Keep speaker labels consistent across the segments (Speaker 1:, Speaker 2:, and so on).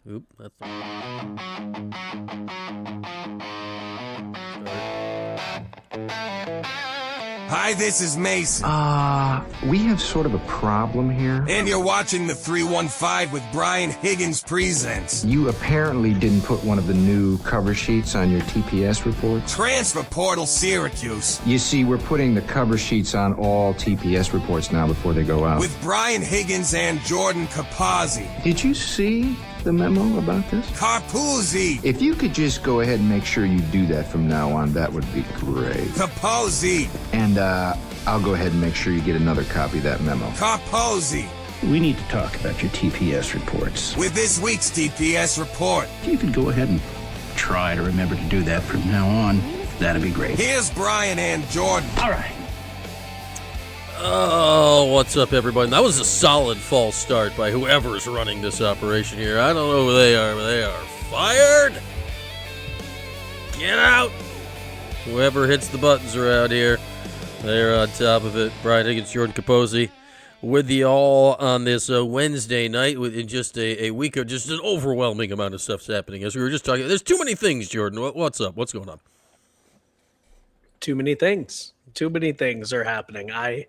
Speaker 1: Oop, that's
Speaker 2: Hi, this is Mason.
Speaker 3: We have sort of a problem here.
Speaker 2: And you're watching the 315 with Brian Higgins Presents.
Speaker 3: You apparently didn't put one of the new cover sheets on your TPS reports.
Speaker 2: Transfer Portal Syracuse.
Speaker 3: You see, we're putting the cover sheets on all TPS reports now before they go out.
Speaker 2: With Brian Higgins and Jordan Capozzi.
Speaker 3: Did you see the memo about this?
Speaker 2: Capozzi.
Speaker 3: If you could just go ahead and make sure you do that from now on, that would be great.
Speaker 2: Capozzi.
Speaker 3: And I'll go ahead and make sure you get another copy of that memo.
Speaker 2: Capozzi.
Speaker 4: We need to talk about your TPS reports.
Speaker 2: With this week's TPS Report.
Speaker 4: If you could go ahead and try to remember to do that from now on, that'd be great.
Speaker 2: Here's Brian and Jordan.
Speaker 4: All right.
Speaker 1: Oh, what's up, everybody? That was a solid false start by whoever's running this operation here. I don't know who they are, but they are fired. Get out. Whoever hits the buttons around here, they're on top of it. Brian Higgins, Jordan Capozzi, with you all on this Wednesday night in just a week of just an overwhelming amount of stuff's happening. As we were just talking, there's too many things, Jordan. What's up? What's going on?
Speaker 5: Too many things. Too many things are happening. I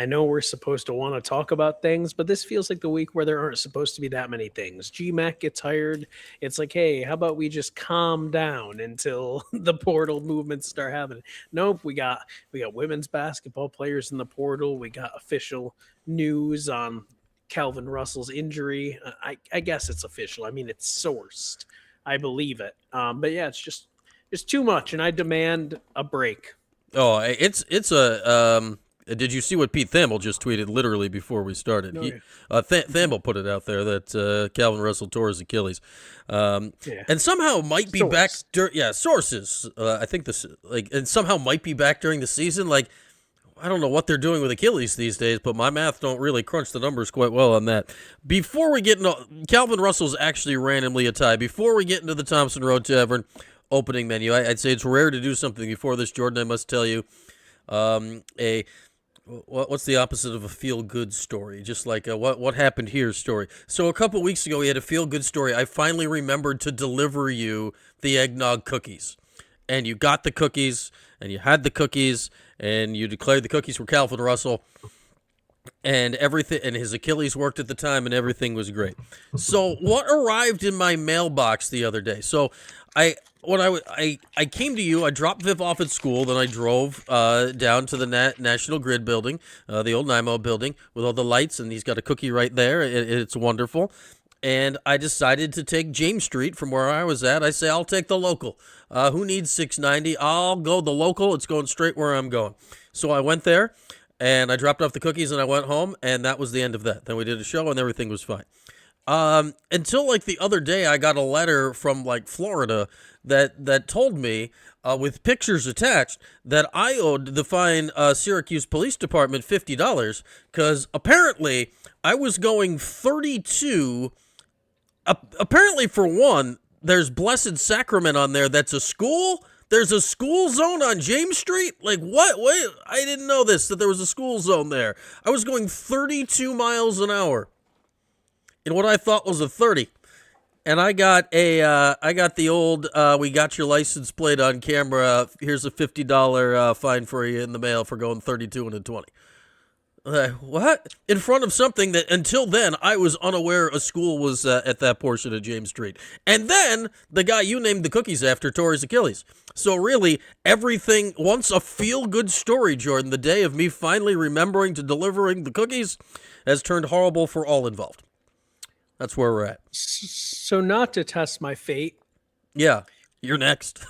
Speaker 5: know we're supposed to want to talk about things, but this feels like the week where there aren't supposed to be that many things. GMAC gets hired. It's like, hey, how about we just calm down until the portal movements start happening? Nope, we got women's basketball players in the portal. We got official news on Calvin Russell's injury. I guess it's official. I mean, it's sourced. I believe it. But yeah, it's too much, and I demand a break.
Speaker 1: Oh, it's a did you see what Pete Thamel just tweeted literally before we started?
Speaker 5: No,
Speaker 1: Thamel put it out there that Calvin Russell tore his Achilles, and somehow might be back. Sources. I think this and somehow might be back during the season. Like, I don't know what they're doing with Achilles these days, but my math don't really crunch the numbers quite well on that. Before we get into Calvin Russell's actually randomly a tie. Before we get into the Thompson Road Tavern opening menu, I'd say it's rare to do something before this, Jordan. I must tell you, what's the opposite of a feel-good story? Just like what happened here story. So a couple weeks ago, we had a feel-good story. I finally remembered to deliver you the eggnog cookies. And you got the cookies, and you had the cookies, and you declared the cookies were Calvin Russell. And everything, and his Achilles worked at the time, and everything was great. So what arrived in my mailbox the other day? So I came to you. I dropped Viv off at school, then I drove down to the National Grid building, the old NIMO building with all the lights, and he's got a cookie right there. It's wonderful. And I decided to take James Street from where I was at. I say, I'll take the local. Who needs 690? I'll go the local. It's going straight where I'm going. So I went there, and I dropped off the cookies, and I went home, and that was the end of that. Then we did a show, and everything was fine. Until like the other day, I got a letter from like Florida that told me, with pictures attached, that I owed the fine Syracuse Police Department $50 because apparently I was going 32. Apparently, for one, there's Blessed Sacrament on there. That's a school. There's a school zone on James Street? Like, what? Wait, I didn't know this, that there was a school zone there. I was going 32 miles an hour in what I thought was a 30. And I got the old, we got your license plate on camera. Here's a $50 fine for you in the mail for going 32 and a 20. What? In front of something that until then I was unaware a school was at that portion of James Street. And then the guy you named the cookies after tore his Achilles. So really, everything, once a feel-good story, Jordan, the day of me finally remembering to delivering the cookies has turned horrible for all involved. That's where we're at.
Speaker 5: So not to test my fate.
Speaker 1: Yeah, you're next.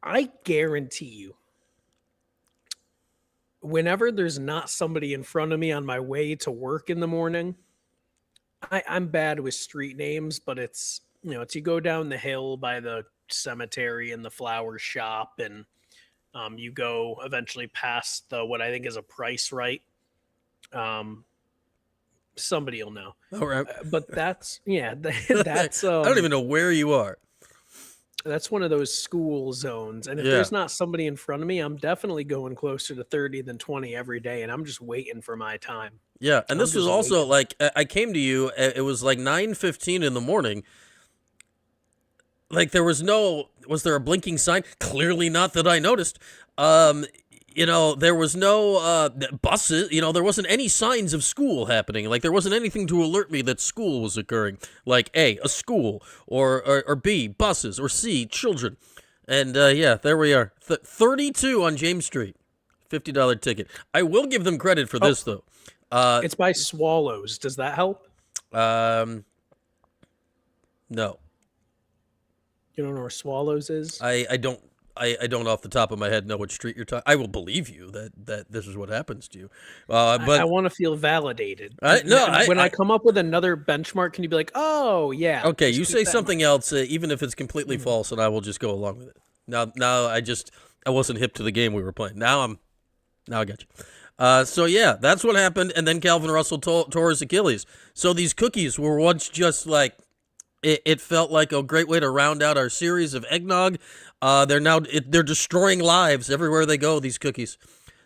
Speaker 5: I guarantee you, whenever there's not somebody in front of me on my way to work in the morning, I'm bad with street names, but it's you go down the hill by the cemetery and the flower shop, and you go eventually past what I think is a Price Right. Somebody will know.
Speaker 1: All right.
Speaker 5: But that's that's
Speaker 1: I don't even know where you are.
Speaker 5: That's one of those school zones. And if there's not somebody in front of me, I'm definitely going closer to 30 than 20 every day. And I'm just waiting for my time.
Speaker 1: Yeah, and this
Speaker 5: I'm
Speaker 1: was
Speaker 5: just
Speaker 1: also
Speaker 5: waiting.
Speaker 1: like I came to you. It was like 9:15 in the morning. Like was there a blinking sign? Clearly not that I noticed. There was no buses. There wasn't any signs of school happening. Like there wasn't anything to alert me that school was occurring. Like A, a school, or B, buses, or C, children. And there we are. 32 on James Street, $50 ticket. I will give them credit for this though.
Speaker 5: It's by Swallows. Does that help?
Speaker 1: No.
Speaker 5: You don't know where Swallows is?
Speaker 1: I don't off the top of my head know which street you're talking. I will believe you that this is what happens to you. But
Speaker 5: I want to feel validated. When I come up with another benchmark, can you be like, oh yeah?
Speaker 1: Okay,
Speaker 5: just
Speaker 1: you
Speaker 5: keep
Speaker 1: say
Speaker 5: that in
Speaker 1: something
Speaker 5: mind.
Speaker 1: else, even if it's completely false, and I will just go along with it. Now I wasn't hip to the game we were playing. Now I got you. So yeah, that's what happened, and then Calvin Russell tore his Achilles. So these cookies were once just like. It felt like a great way to round out our series of eggnog. They're destroying lives everywhere they go, these cookies.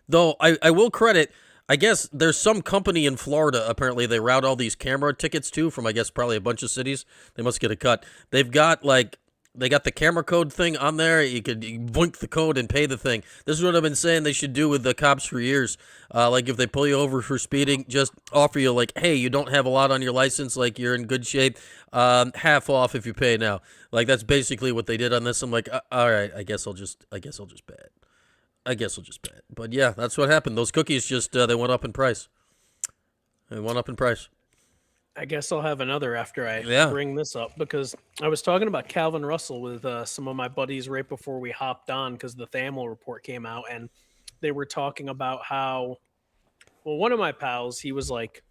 Speaker 1: Though I will credit, I guess there's some company in Florida, apparently they route all these camera tickets to from, I guess, probably a bunch of cities. They must get a cut. They got the camera code thing on there. You blink the code and pay the thing. This is what I've been saying they should do with the cops for years. Like if they pull you over for speeding, just offer you like, hey, you don't have a lot on your license, like you're in good shape. Half off if you pay now. Like that's basically what they did on this. I'm like, all right, I guess I'll just pay it. But yeah, that's what happened. Those cookies just they went up in price.
Speaker 5: I guess I'll have another after I bring this up, because I was talking about Calvin Russell with some of my buddies right before we hopped on, because the Thamel report came out, and they were talking about how, well, one of my pals, he was like,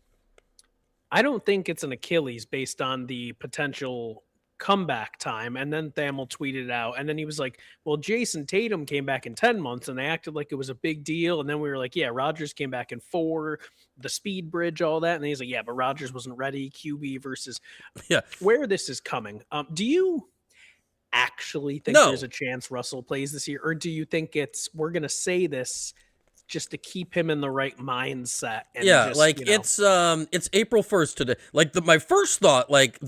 Speaker 5: I don't think it's an Achilles based on the potential comeback time. And then Thamel tweeted out, and then he was like, well, Jason Tatum came back in 10 months and they acted like it was a big deal. And then we were like, yeah, Rodgers came back in 4, the speed bridge, all that. And he's like, yeah, but Rodgers wasn't ready. QB versus where this is coming. Do you actually think there's a chance Russell plays this year? Or do you think we're going to say this just to keep him in the right mindset? And
Speaker 1: it's April 1st today. Like my first thought, like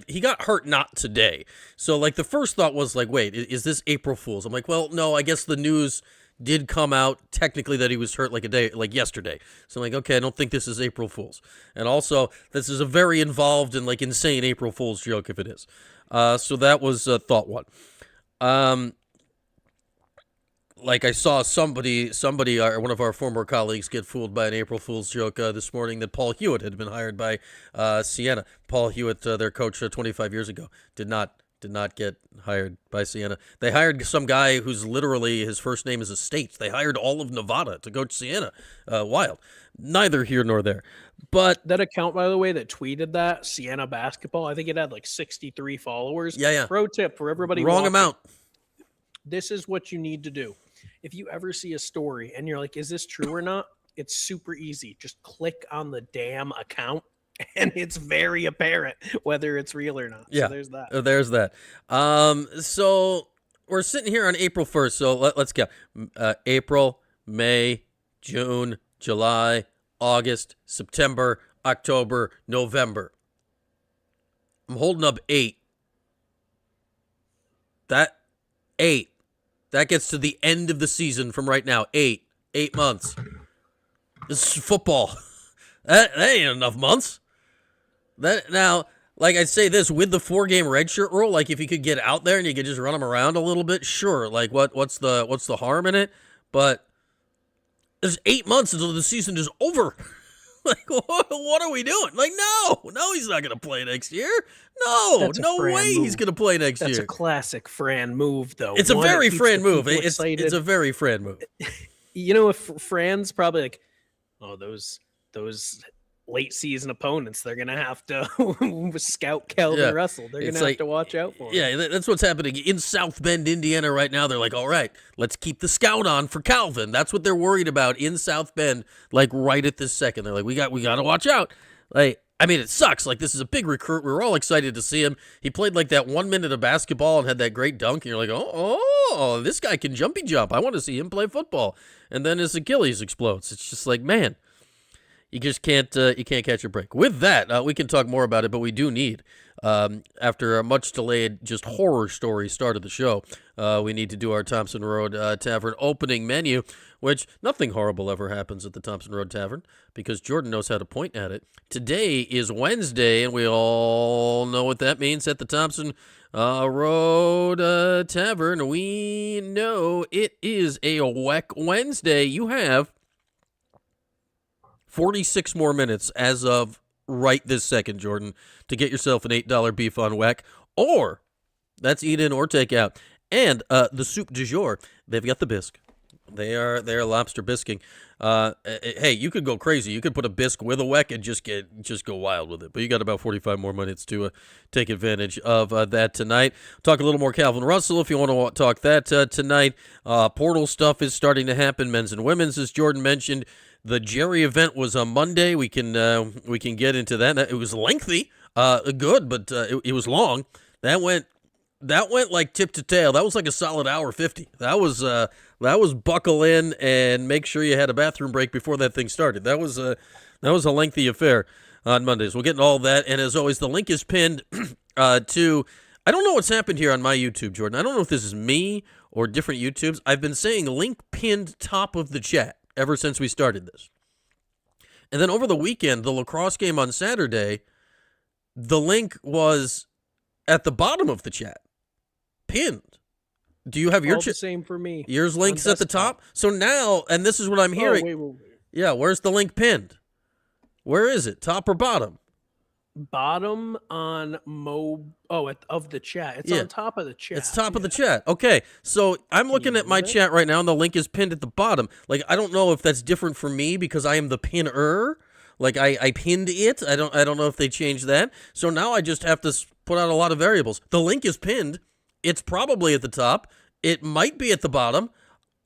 Speaker 1: he got hurt not today. So like the first thought was like, wait, is this April Fool's? I'm like, well, no, I guess the news did come out technically that he was hurt like yesterday. So I'm like, okay, I don't think this is April Fool's. And also this is a very involved and like insane April Fool's joke if it is. So that was thought one. Like I saw somebody, one of our former colleagues get fooled by an April Fool's joke this morning that Paul Hewitt had been hired by Siena. Paul Hewitt, their coach 25 years ago, did not get hired by Siena. They hired some guy who's literally, his first name is a state. They hired all of Nevada to coach Siena. Wild. Neither here nor there. But
Speaker 5: that account, by the way, that tweeted that, Siena Basketball, I think it had like 63 followers.
Speaker 1: Yeah.
Speaker 5: Pro tip for everybody.
Speaker 1: Wrong
Speaker 5: watching.
Speaker 1: Amount.
Speaker 5: This is what you need to do. If you ever see a story and you're like, is this true or not? It's super easy. Just click on the damn account and it's very apparent whether it's real or not.
Speaker 1: Yeah,
Speaker 5: so there's that.
Speaker 1: So we're sitting here on April 1st. So let's go. April, May, June, July, August, September, October, November. I'm holding up 8. That gets to the end of the season from right now. 8 months. This is football. That ain't enough months. Now, like I'd say this, with the 4-game redshirt rule, like if you could get out there and you could just run them around a little bit, sure. Like what's the harm in it? But there's 8 months until the season is over. Like, what are we doing? Like, no, he's not going to play next year. No way he's going to play next year.
Speaker 5: That's a classic Fran move, though.
Speaker 1: It's a very Fran move. It's a very Fran move.
Speaker 5: You know, if Fran's probably like, oh, those late season opponents, they're going to have to scout Calvin Russell. They're going to have to watch out for him.
Speaker 1: Yeah, that's what's happening in South Bend, Indiana right now. They're like, all right, let's keep the scout on for Calvin. That's what they're worried about in South Bend, like right at this second. They're like, we got to watch out. Like, I mean, it sucks. Like, this is a big recruit. We were all excited to see him. He played like that 1 minute of basketball and had that great dunk. And you're like, oh, this guy can jump. I want to see him play football. And then his Achilles explodes. It's just like, man, you just can't catch a break. With that, we can talk more about it, but we do need, after a much delayed, just horror story start of the show, we need to do our Thompson Road Tavern opening menu, which nothing horrible ever happens at the Thompson Road Tavern because Jordan knows how to point at it. Today is Wednesday, and we all know what that means at the Thompson Road Tavern. We know it is a Weck Wednesday. You have 46 more minutes as of right this second, Jordan, to get yourself an $8 beef on Weck, or that's eat in or take out. And the soup du jour, they've got the bisque. They are lobster bisquing. Hey, you could go crazy. You could put a bisque with a Weck and just go wild with it. But you got about 45 more minutes to take advantage of that tonight. Talk a little more Calvin Russell if you want to talk that tonight. Portal stuff is starting to happen, men's and women's, as Jordan mentioned. The Jerry event was on Monday. We can get into that. It was lengthy, good, but it was long. That went like tip to tail. That was like a solid hour 50. That was buckle in and make sure you had a bathroom break before that thing started. That was a lengthy affair on Mondays. We'll get into all that, and as always, the link is pinned to. I don't know what's happened here on my YouTube, Jordan. I don't know if this is me or different YouTubes. I've been saying link pinned top of the chat ever since we started this. And then over the weekend, the Lacrosse game on Saturday, the link was at the bottom of the chat, pinned. Do you have your
Speaker 5: the same for me?
Speaker 1: Yours links at the top? So now, and this is what I'm hearing.
Speaker 5: Wait.
Speaker 1: Yeah, where's the link pinned? Where is it? Top or bottom?
Speaker 5: Bottom on of the chat. It's on top of the chat.
Speaker 1: It's top of the chat. Okay, so I'm looking at my chat right now, and the link is pinned at the bottom. Like, I don't know if that's different for me because I am the pinner. Like, I pinned it. I don't know if they changed that. So now I just have to put out a lot of variables. The link is pinned. It's probably at the top. It might be at the bottom.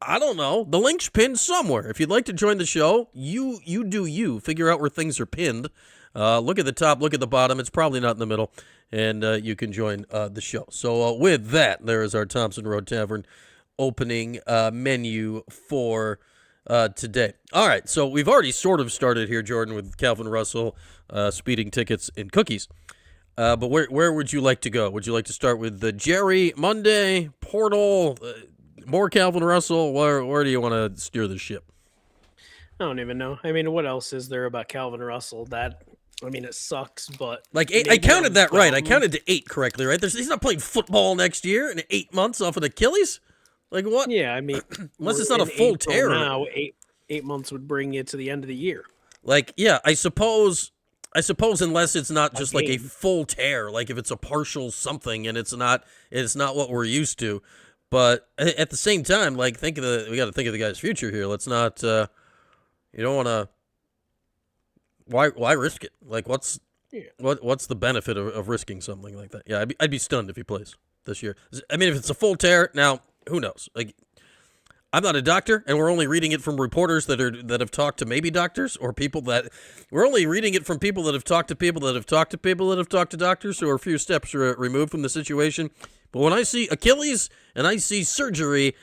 Speaker 1: I don't know. The link's pinned somewhere. If you'd like to join the show, you do you. Figure out where things are pinned. Look at the top, look at the bottom. It's probably not in the middle, and you can join the show. So with that, there is our Thompson Road Tavern opening menu for today. All right, so we've already sort of started here, Jordan, with Calvin Russell, speeding tickets and cookies. But where would you like to go? Would you like to start with the Jerry, Monday, Portal, more Calvin Russell? Where do you want to steer the ship?
Speaker 5: I don't even know. I mean, what else is there about Calvin Russell that... I mean, it sucks, but...
Speaker 1: Like, I counted that right. I counted to 8 correctly, right? He's not playing football next year in 8 months off an Achilles? Like, what?
Speaker 5: Yeah, I mean...
Speaker 1: Unless it's not a full tear.
Speaker 5: Now, 8 months would bring you to the end of the year.
Speaker 1: Like, yeah, I suppose unless it's not just like a full tear, like if it's a partial something and it's not what we're used to. But at the same time, like, we got to think of the guy's future here. Let's not... you don't want to... Why risk it? Like, what's the benefit of risking something like that? Yeah, I'd be stunned if he plays this year. I mean, if it's a full tear, now who knows? Like, I'm not a doctor, and we're only reading it from reporters that have talked to maybe doctors or people that we're only reading it from people that have talked to people that have talked to people that have talked to doctors who are a few steps removed from the situation. But when I see Achilles and I see surgery,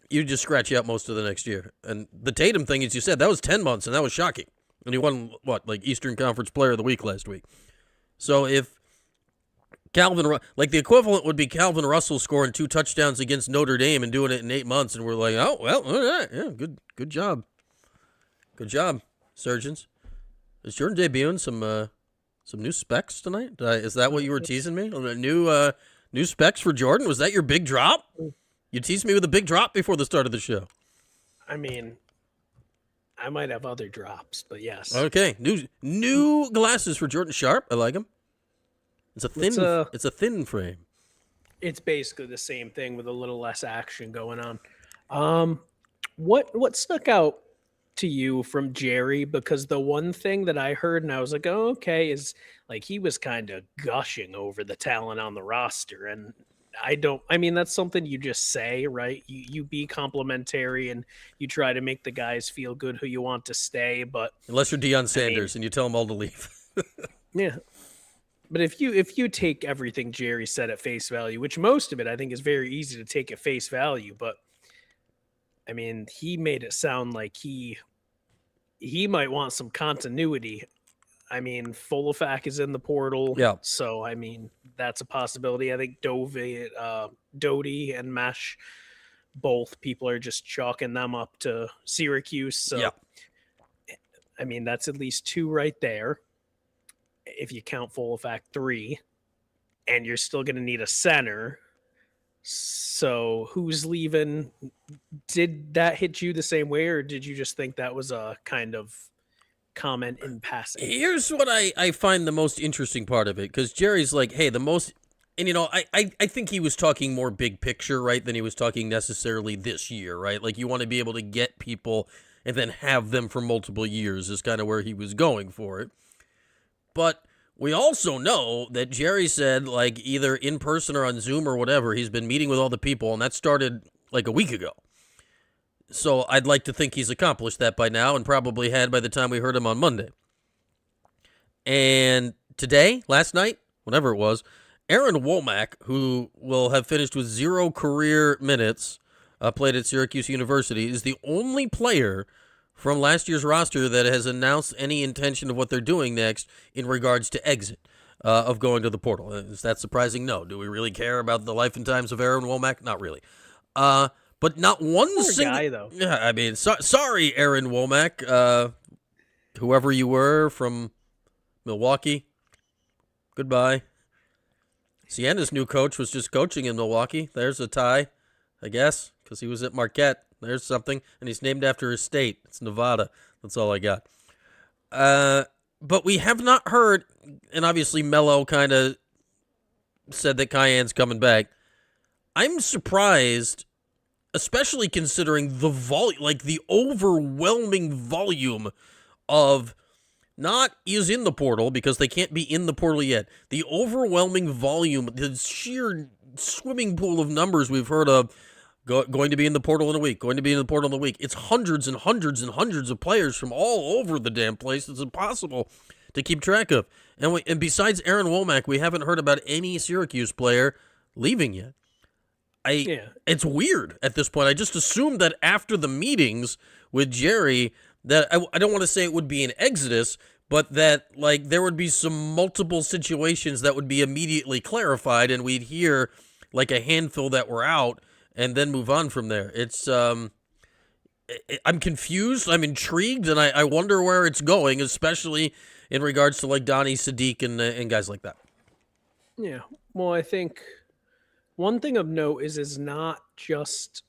Speaker 1: you just scratch you out most of the next year. And the Tatum thing, as you said, that was 10 months, and that was shocking. And he won, Eastern Conference Player of the Week last week. So if the equivalent would be Calvin Russell scoring 2 touchdowns against Notre Dame and doing it in 8 months, and we're like, oh, well, all right, yeah, good job. Good job, surgeons. Is Jordan debuting some new specs tonight? Is that what you were teasing me? New specs for Jordan? Was that your big drop? You teased me with a big drop before the start of the show. I
Speaker 5: mean, I might have other drops, but yes.
Speaker 1: Okay, new glasses for Jordan Sharp. I like them. It's a thin frame.
Speaker 5: It's basically the same thing with a little less action going on. What stuck out to you from Jerry? Because the one thing that I heard and I was like, oh, okay, is like he was kind of gushing over the talent on the roster, and that's something you just say, right? You be complimentary and you try to make the guys feel good who you want to stay, but
Speaker 1: unless you're Deion Sanders and you tell them all to leave.
Speaker 5: Yeah. But if you take everything Jerry said at face value, which most of it I think is very easy to take at face value, but I mean, he made it sound like he he might want some continuity. I mean, Folafak is in the portal.
Speaker 1: Yeah.
Speaker 5: So, I mean, that's a possibility. I think Doty and Mesh, both people are just chalking them up to Syracuse. So,
Speaker 1: Yeah.
Speaker 5: I mean, that's at least 2 right there. If you count Folafak 3, and you're still going to need a center. So who's leaving? Did that hit you the same way, or did you just think that was a kind of comment in passing?
Speaker 1: Here's what I find the most interesting part of it, because Jerry's like, hey, the most, and I think he was talking more big picture, right, than he was talking necessarily this year, right? Like, you want to be able to get people and then have them for multiple years is kind of where he was going for it. But we also know that Jerry said, like, either in person or on Zoom or whatever, he's been meeting with all the people, and that started like a week ago. So I'd like to think he's accomplished that by now, and probably had by the time we heard him on Monday. And today, last night, whatever it was, Aaron Womack, who will have finished with 0 career minutes, played at Syracuse University, is the only player from last year's roster that has announced any intention of what they're doing next in regards to exit of going to the portal. Is that surprising? No. Do we really care about the life and times of Aaron Womack? Not really. But not one
Speaker 5: Poor
Speaker 1: single
Speaker 5: guy, though.
Speaker 1: Yeah, I mean, sorry, Aaron Womack, whoever you were from Milwaukee. Goodbye. Sienna's new coach was just coaching in Milwaukee. There's a tie, I guess, because he was at Marquette. There's something, and he's named after his state. It's Nevada. That's all I got. But we have not heard, and obviously Mello kind of said that Cayenne's coming back. I'm surprised, especially considering the volume, like the overwhelming volume of not is in the portal, because they can't be in the portal yet. The overwhelming volume, the sheer swimming pool of numbers we've heard of, going to be in the portal in a week, going to be in the portal in a week. It's hundreds and hundreds and hundreds of players from all over the damn place. It's impossible to keep track of. And besides Aaron Womack, we haven't heard about any Syracuse player leaving yet. It's weird at this point. I just assumed that after the meetings with Jerry, that I don't want to say it would be an exodus, but that like there would be some multiple situations that would be immediately clarified, and we'd hear like a handful that were out, and then move on from there. It's I'm confused, I'm intrigued, and I wonder where it's going, especially in regards to like Donnie, Sadiq, and guys like that.
Speaker 5: Yeah. Well, I think one thing of note is it's not just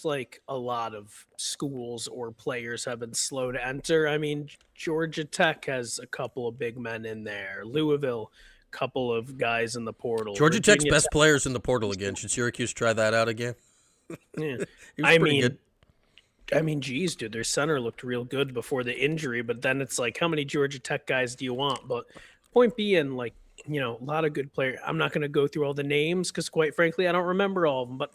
Speaker 5: like a lot of schools or players have been slow to enter. I mean, Georgia Tech has a couple of big men in there. Louisville, couple of guys in the portal.
Speaker 1: Georgia Tech's
Speaker 5: Virginia
Speaker 1: best
Speaker 5: Tech-
Speaker 1: players in the portal again. Should Syracuse try that out again?
Speaker 5: Yeah.
Speaker 1: He was pretty good.
Speaker 5: Geez, dude, their center looked real good before the injury, but then it's like, how many Georgia Tech guys do you want? But point being, like, a lot of good players. I'm not going to go through all the names because, quite frankly, I don't remember all of them. But,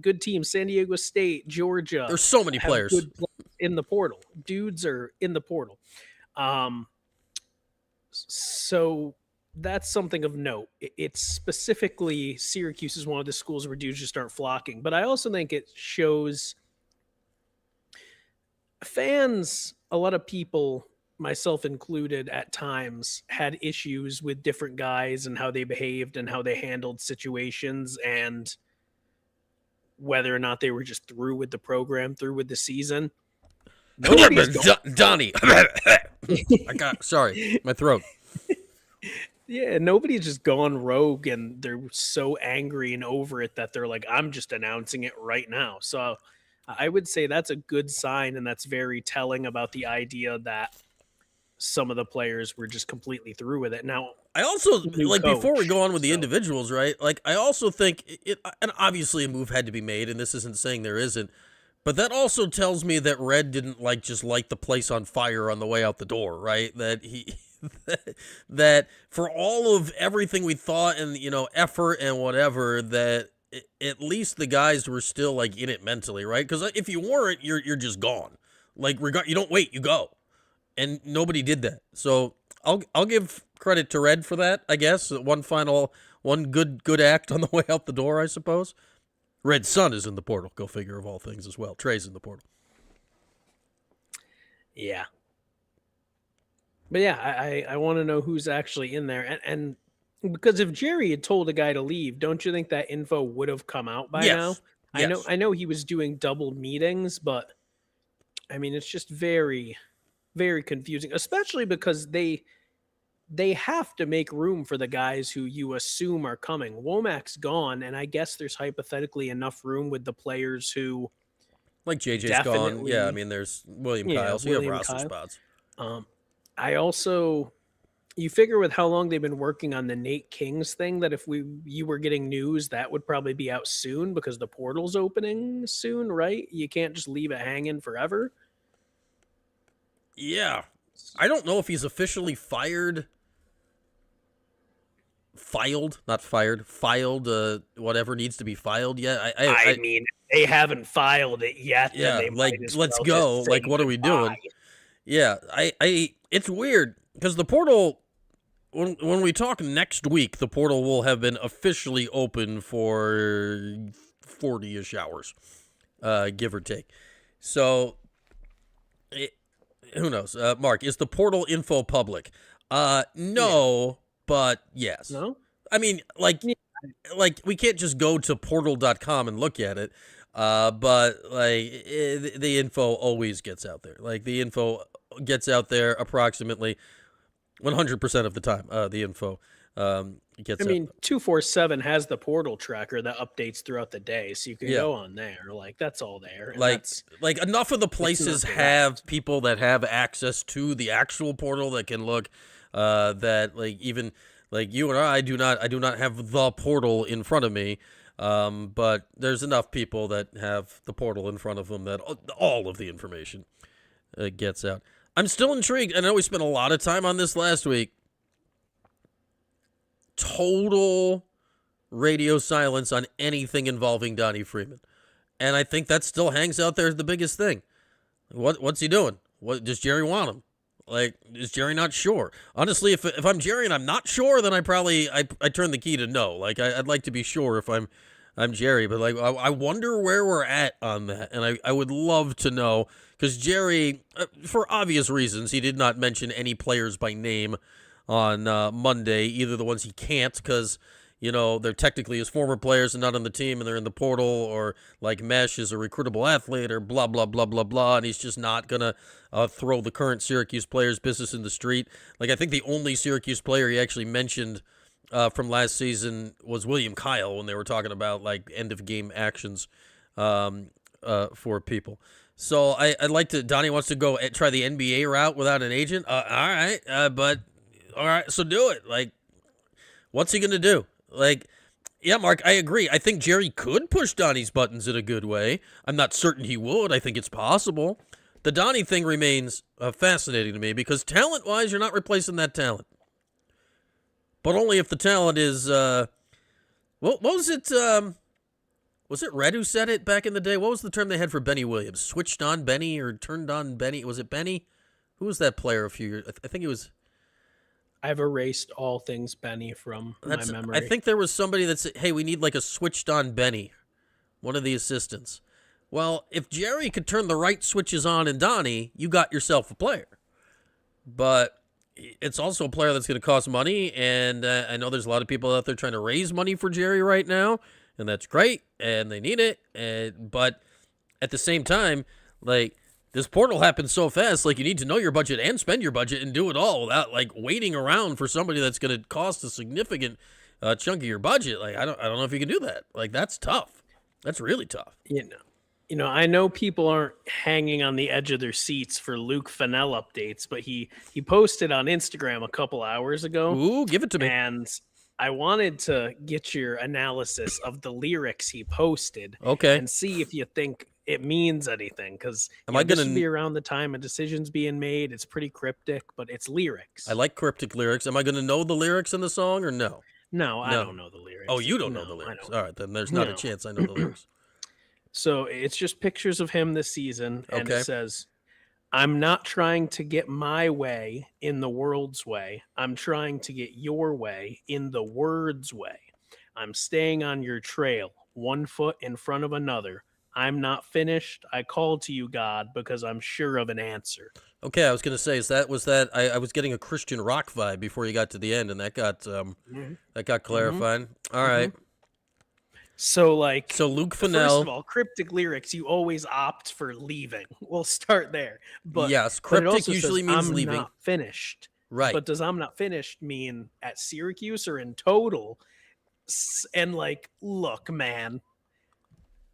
Speaker 5: good teams, San Diego State, Georgia.
Speaker 1: There's so many
Speaker 5: have
Speaker 1: players.
Speaker 5: good in the portal. Dudes are in the portal. So that's something of note. It's specifically Syracuse is one of the schools where dudes just start flocking. But I also think it shows fans, a lot of people, myself included, at times had issues with different guys and how they behaved and how they handled situations and whether or not they were just through with the program, through with the season.
Speaker 1: Donnie. Sorry, my throat.
Speaker 5: Yeah, nobody's just gone rogue and they're so angry and over it that they're like, I'm just announcing it right now. So I would say that's a good sign, and that's very telling about the idea that some of the players were just completely through with it. Now,
Speaker 1: I also, like,
Speaker 5: coach,
Speaker 1: before we go on with the
Speaker 5: so.
Speaker 1: individuals, right? Like, I also think it, and obviously a move had to be made, and this isn't saying there isn't, but that also tells me that Red didn't just light the place on fire on the way out the door, right? That that for all of everything we thought and, effort and whatever, that at least the guys were still like in it mentally, right? Because if you weren't, you're just gone. Like, you don't wait, you go. And nobody did that. So I'll give credit to Red for that, I guess. One good act on the way out the door, I suppose. Red's son is in the portal. Go figure, of all things, as well. Trey's in the portal.
Speaker 5: Yeah. But yeah, I want to know who's actually in there. And because if Jerry had told a guy to leave, don't you think that info would have come out by now?
Speaker 1: Yes. Yes.
Speaker 5: I know he was doing double meetings, but I mean it's just very, very confusing, especially because they have to make room for the guys who you assume are coming. Womack's gone, and I guess there's hypothetically enough room with the players who
Speaker 1: Like JJ's gone. Yeah, I
Speaker 5: definitely,
Speaker 1: mean, there's William
Speaker 5: yeah,
Speaker 1: Kyle, so you have
Speaker 5: William
Speaker 1: roster
Speaker 5: Kyle.
Speaker 1: spots.
Speaker 5: I also, you figure with how long they've been working on the Nate Kings thing that if you were getting news, that would probably be out soon because the portal's opening soon, right? You can't just leave it hanging forever.
Speaker 1: Yeah. I don't know if he's officially filed, not fired, filed whatever needs to be filed yet.
Speaker 5: I mean, they haven't filed it yet. Then
Speaker 1: Yeah,
Speaker 5: they
Speaker 1: like,
Speaker 5: might as
Speaker 1: let's
Speaker 5: well
Speaker 1: go.
Speaker 5: just say
Speaker 1: Like, what are we doing?
Speaker 5: goodbye.
Speaker 1: Yeah, it's weird because the portal, when we talk next week, the portal will have been officially open for 40-ish hours, give or take. So, who knows? Mark, is the portal info public? No, but yes.
Speaker 5: No?
Speaker 1: I mean, like we can't just go to portal.com and look at it. But like the info always gets out there. Like the info gets out there approximately 100% of the time. The info gets.
Speaker 5: I mean, 247 has the portal tracker that updates throughout the day, so you can
Speaker 1: Yeah.
Speaker 5: go on there. Like that's all there. And
Speaker 1: like
Speaker 5: that's,
Speaker 1: like enough of the places
Speaker 5: direct.
Speaker 1: have people that have access to the actual portal that can look. That like even like you and I do not have the portal in front of me. But there's enough people that have the portal in front of them that all of the information gets out. I'm still intrigued. I know we spent a lot of time on this last week. Total radio silence on anything involving Donnie Freeman. And I think that still hangs out there as the biggest thing. What's he doing? What does Jerry want him? Like, is Jerry not sure? Honestly, if I'm Jerry and I'm not sure, then I probably I turn the key to no. Like I'd like to be sure if I'm Jerry, but like I wonder where we're at on that, and I would love to know because Jerry, for obvious reasons, he did not mention any players by name on Monday, either the ones he can't because you know they're technically his former players and not on the team, and they're in the portal, or like Mesh is a recruitable athlete, or blah blah blah blah blah, and he's just not gonna throw the current Syracuse players' business in the street. Like I think the only Syracuse player he actually mentioned from last season was William Kyle when they were talking about like end of game actions for people. So I'd like to. Donnie wants to go try the NBA route without an agent. All right, but all right, so do it. Like, what's he gonna do? Like, yeah, Mark, I agree. I think Jerry could push Donnie's buttons in a good way. I'm not certain he would. I think it's possible. The Donnie thing remains fascinating to me because talent-wise, you're not replacing that talent. But only if the talent is, what was it? Was it Red who said it back in the day? What was the term they had for Benny Williams? Switched on Benny or turned on Benny? Was it Benny? Who was that player a few years? I think it was.
Speaker 5: I've erased all things Benny from my memory.
Speaker 1: I think there was somebody that said, hey, we need like a switched on Benny, one of the assistants. Well, if Jerry could turn the right switches on in Donnie, you got yourself a player. But it's also a player that's going to cost money, and I know there's a lot of people out there trying to raise money for Jerry right now, and that's great, and they need it. But at the same time, like, this portal happens so fast, like, you need to know your budget and spend your budget and do it all without, like, waiting around for somebody that's going to cost a significant chunk of your budget. Like, I don't know if you can do that. Like, that's tough. That's really tough.
Speaker 5: You know, I know people aren't hanging on the edge of their seats for Luke Fennell updates, but he posted on Instagram a couple hours ago.
Speaker 1: Ooh, give it to me.
Speaker 5: And I wanted to get your analysis of the lyrics he posted.
Speaker 1: Okay.
Speaker 5: And see if you think it means anything. Because
Speaker 1: this
Speaker 5: would be around the time of decisions being made. It's pretty cryptic, but it's lyrics.
Speaker 1: I like cryptic lyrics. Am I going to know the lyrics in the song or no?
Speaker 5: No, I don't know the lyrics.
Speaker 1: Oh, you don't know the lyrics. All right, then there's not a chance I know the lyrics.
Speaker 5: So it's just pictures of him this season, and
Speaker 1: Okay.
Speaker 5: it says, I'm not trying to get my way in the world's way. I'm trying to get your way in the word's way. I'm staying on your trail, one foot in front of another. I'm not finished. I call to you, God, because I'm sure of an answer.
Speaker 1: Okay, I was gonna say, I was getting a Christian rock vibe before you got to the end, and that got clarified. All right.
Speaker 5: So, like,
Speaker 1: So Luke
Speaker 5: first
Speaker 1: Fennell,
Speaker 5: of all, cryptic lyrics, you always opt for leaving. We'll start there. But
Speaker 1: yes,
Speaker 5: but it
Speaker 1: cryptic
Speaker 5: also
Speaker 1: usually
Speaker 5: says,
Speaker 1: means
Speaker 5: I'm
Speaker 1: leaving.
Speaker 5: not finished.
Speaker 1: Right.
Speaker 5: But does I'm not finished mean at Syracuse or in total? And like, look, man,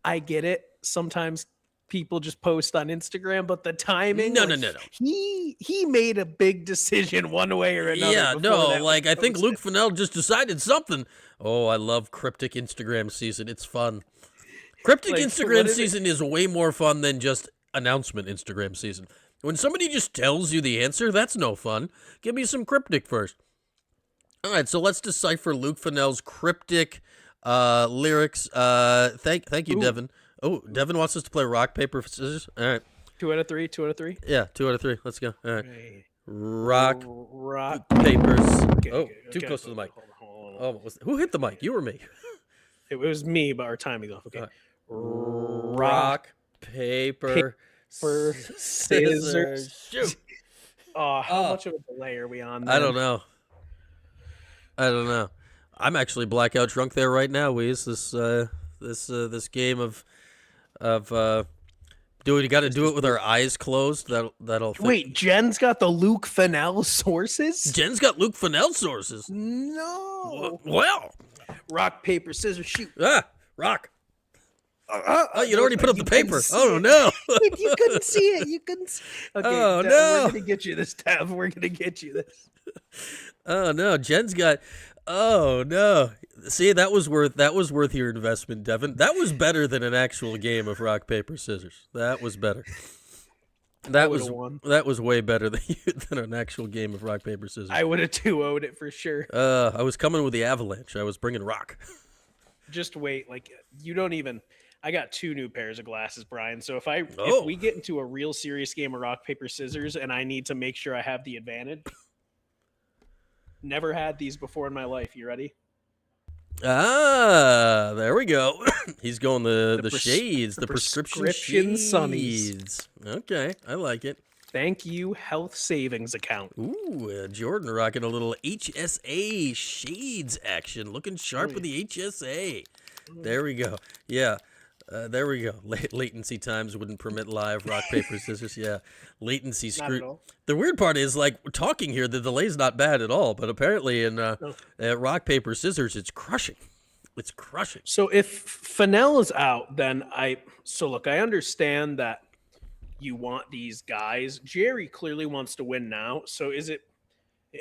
Speaker 5: I get it. Sometimes people just post on Instagram, but the timing.
Speaker 1: No.
Speaker 5: He made a big decision one way or another.
Speaker 1: Yeah,
Speaker 5: before
Speaker 1: no,
Speaker 5: that
Speaker 1: like
Speaker 5: was
Speaker 1: I think
Speaker 5: posted.
Speaker 1: Luke Fennell just decided something. Oh, I love Cryptic Instagram season. It's fun. Cryptic
Speaker 5: Like,
Speaker 1: Instagram
Speaker 5: what is it?
Speaker 1: season is way more fun than just announcement Instagram season. When somebody just tells you the answer, that's no fun. Give me some Cryptic first. All right, so let's decipher Luke Fennell's Cryptic lyrics. Thank you, Devin. Oh, Devin wants us to play rock, paper, scissors. All right.
Speaker 5: 2 out of 3. 2 out of 3.
Speaker 1: Yeah, 2 out of 3. Let's go. All right.
Speaker 5: Hey.
Speaker 1: Rock,
Speaker 5: Rock.
Speaker 1: papers.
Speaker 5: Okay,
Speaker 1: Too close to the mic.
Speaker 5: Hold on.
Speaker 1: Oh, who hit the mic? You or me?
Speaker 5: It was me, but our timing's off. Okay.
Speaker 1: All right.
Speaker 5: Rock,
Speaker 1: paper,
Speaker 5: scissors.
Speaker 1: Shoot.
Speaker 5: How much of a delay are we on?
Speaker 1: I
Speaker 5: then?
Speaker 1: don't know. I'm actually blackout drunk there right now. This game of you got to do it with our eyes closed. That'll
Speaker 5: Wait, Jen's got the Luke Fennell sources?
Speaker 1: Jen's got Luke Fennell sources.
Speaker 5: No.
Speaker 1: Well,
Speaker 5: Rock, paper, scissors, shoot.
Speaker 1: rock. Oh, you'd already put up the paper. Oh no!
Speaker 5: You couldn't see it. You couldn't. Okay,
Speaker 1: Oh,
Speaker 5: Dev,
Speaker 1: no.
Speaker 5: We're gonna get you this, Dev. We're gonna get you this.
Speaker 1: Oh no, Jen's got. Oh no! See, that was worth your investment, Devin. That was better than an actual game of rock paper scissors. That was better. That was way better than an actual game of rock paper scissors.
Speaker 5: I would have 2-0'd it for sure.
Speaker 1: I was coming with the avalanche. I was bringing rock.
Speaker 5: Just wait, like you don't even. I got 2 new pairs of glasses, Brian. So if
Speaker 1: Oh.
Speaker 5: we get into a real serious game of rock paper scissors, and I need to make sure I have the advantage. Never had these before in my life. You ready?
Speaker 1: There we go. He's going the shades, the
Speaker 5: prescription
Speaker 1: prescription
Speaker 5: sunnies.
Speaker 1: shades. Okay, I like it.
Speaker 5: Thank you, health savings account.
Speaker 1: Ooh, Jordan rocking a little HSA shades action, looking sharp with the HSA. There we go. Yeah. There we go. Latency times wouldn't permit live rock, paper, scissors. Yeah. Latency
Speaker 5: Not
Speaker 1: screw.
Speaker 5: at all.
Speaker 1: The weird part is, like, we're talking here, the delay's not bad at all, but apparently in rock, paper, scissors, it's crushing. It's crushing.
Speaker 5: So if Fennell is out, then I understand that you want these guys. Jerry clearly wants to win now. So it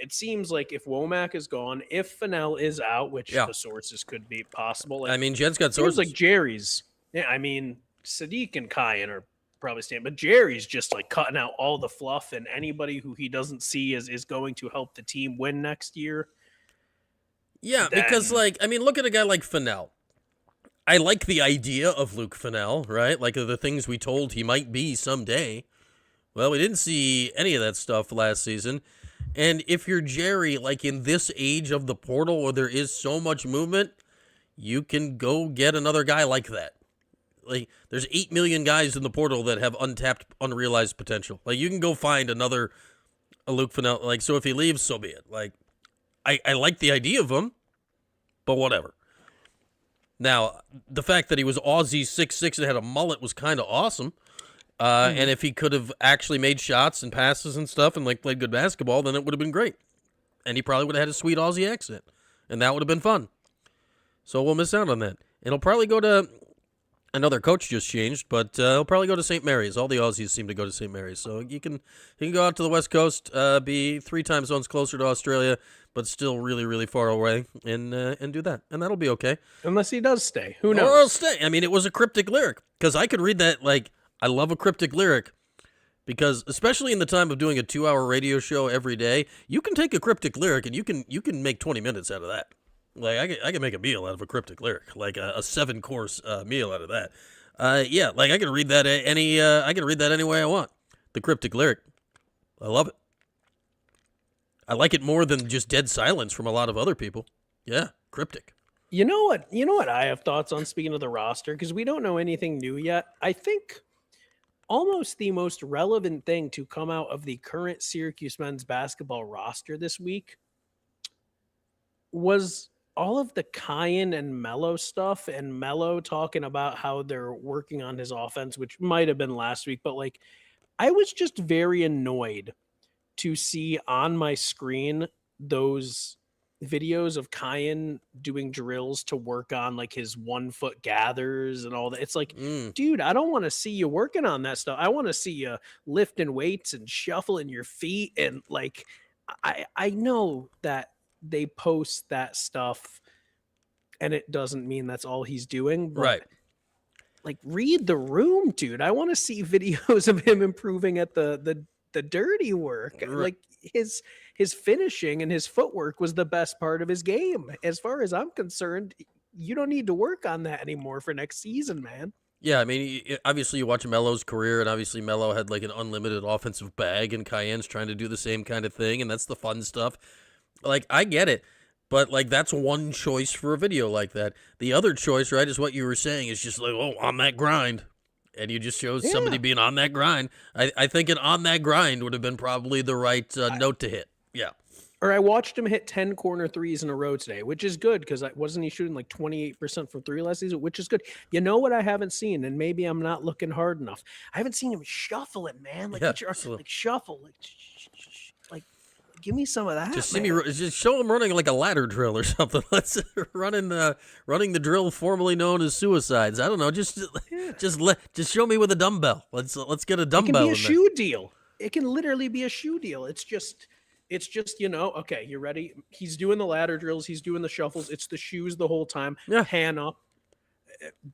Speaker 5: seems like if Womack is gone, if Fennell is out, which the sources could be possible.
Speaker 1: I mean, Jen's got
Speaker 5: it seems
Speaker 1: sources.
Speaker 5: like Jerry's. Yeah, I mean, Sadiq and Kyan are probably staying, but Jerry's just like cutting out all the fluff, and anybody who he doesn't see is going to help the team win next year.
Speaker 1: Yeah, because, like, I mean, look at a guy like Fennell. I like the idea of Luke Fennell, right? Like the things we told he might be someday. Well, we didn't see any of that stuff last season. And if you're Jerry, like in this age of the portal where there is so much movement, you can go get another guy like that. Like, there's 8 million guys in the portal that have untapped, unrealized potential. Like, you can go find a Luke Fennell. Like, so if he leaves, so be it. Like, I like the idea of him, but whatever. Now, the fact that he was Aussie 6'6" and had a mullet was kind of awesome. And if he could have actually made shots and passes and stuff and, like, played good basketball, then it would have been great. And he probably would have had a sweet Aussie accent. And that would have been fun. So we'll miss out on that. It'll probably go to... Another coach just changed, but he'll probably go to St. Mary's. All the Aussies seem to go to St. Mary's. So he can go out to the West Coast, be 3 time zones closer to Australia, but still really, really far away, and do that. And that'll be okay.
Speaker 5: Unless he does stay. Who knows?
Speaker 1: Or he'll stay. I mean, it was a cryptic lyric, because I could read that, like, I love a cryptic lyric, because especially in the time of doing a 2-hour radio show every day, you can take a cryptic lyric and you can make 20 minutes out of that. Like, I can make a meal out of a cryptic lyric, like a 7-course meal out of that. Yeah, like I can read that any way I want. The cryptic lyric, I love it. I like it more than just dead silence from a lot of other people. Yeah, cryptic.
Speaker 5: You know what? You know what I have thoughts on, speaking of the roster, because we don't know anything new yet. I think almost the most relevant thing to come out of the current Syracuse men's basketball roster this week was all of the Kyan and Mello stuff, and Mello talking about how they're working on his offense, which might have been last week, but like I was just very annoyed to see on my screen those videos of Kyan doing drills to work on like his 1 foot gathers and all that. It's like, dude, I don't want to see you working on that stuff. I want to see you lifting weights and shuffling your feet. And like, I know that they post that stuff and it doesn't mean that's all he's doing, but
Speaker 1: Right.
Speaker 5: like read the room, dude. I want to see videos of him improving at the dirty work.
Speaker 1: Right.
Speaker 5: Like his finishing and his footwork was the best part of his game. As far as I'm concerned, you don't need to work on that anymore for next season, man.
Speaker 1: Yeah, I mean, obviously you watch Melo's career, and obviously Melo had like an unlimited offensive bag, and Cayenne's trying to do the same kind of thing, and that's the fun stuff. Like, I get it, but like that's one choice for a video like that. The other choice, right, is what you were saying, is just like, oh, on that grind. And you just showed somebody being on that grind. I think an on that grind would have been probably the right note to hit. Yeah.
Speaker 5: Or I watched him hit 10 corner threes in a row today, which is good because wasn't he shooting like 28% from three last season, which is good. You know what I haven't seen, and maybe I'm not looking hard enough. I haven't seen him shuffle it, man. Like,
Speaker 1: Yeah,
Speaker 5: like shuffle, like give me some of that.
Speaker 1: Just
Speaker 5: man.
Speaker 1: see me, just show him running like a ladder drill or something. Let's running the drill formerly known as suicides. I don't know. Just show me with a dumbbell. Let's get a dumbbell.
Speaker 5: It can be a
Speaker 1: in
Speaker 5: shoe deal. It can literally be a shoe deal. It's just, okay, you ready? He's doing the ladder drills. He's doing the shuffles. It's the shoes the whole time.
Speaker 1: Yeah.
Speaker 5: Hand up.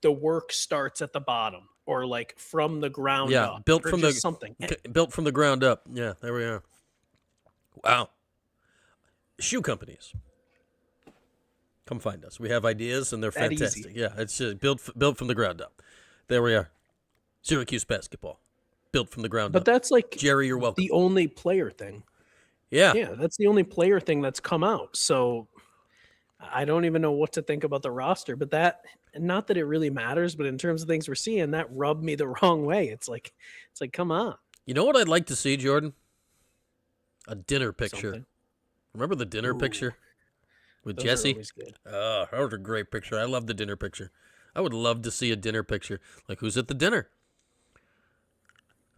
Speaker 5: The work starts at the bottom or like from the ground up.
Speaker 1: Yeah, built from the
Speaker 5: something.
Speaker 1: Built from the ground up. Yeah, there we are. Wow. Shoe companies, come find us. We have ideas, and they're
Speaker 5: That
Speaker 1: fantastic.
Speaker 5: easy.
Speaker 1: Yeah, it's built from the ground up. There we are. Syracuse basketball, built from the ground
Speaker 5: But
Speaker 1: up.
Speaker 5: that's like
Speaker 1: Jerry, you're welcome.
Speaker 5: the only player thing.
Speaker 1: Yeah.
Speaker 5: Yeah, that's the only player thing that's come out. So I don't even know what to think about the roster, but not that it really matters, but in terms of things we're seeing, that rubbed me the wrong way. It's like, come on.
Speaker 1: You know what I'd like to see, Jordan? A dinner picture.
Speaker 5: Something.
Speaker 1: Remember the dinner picture with
Speaker 5: Those are
Speaker 1: Jesse?
Speaker 5: always good.
Speaker 1: Oh, that was a great picture. I love the dinner picture. I would love to see a dinner picture. Like, who's at the dinner?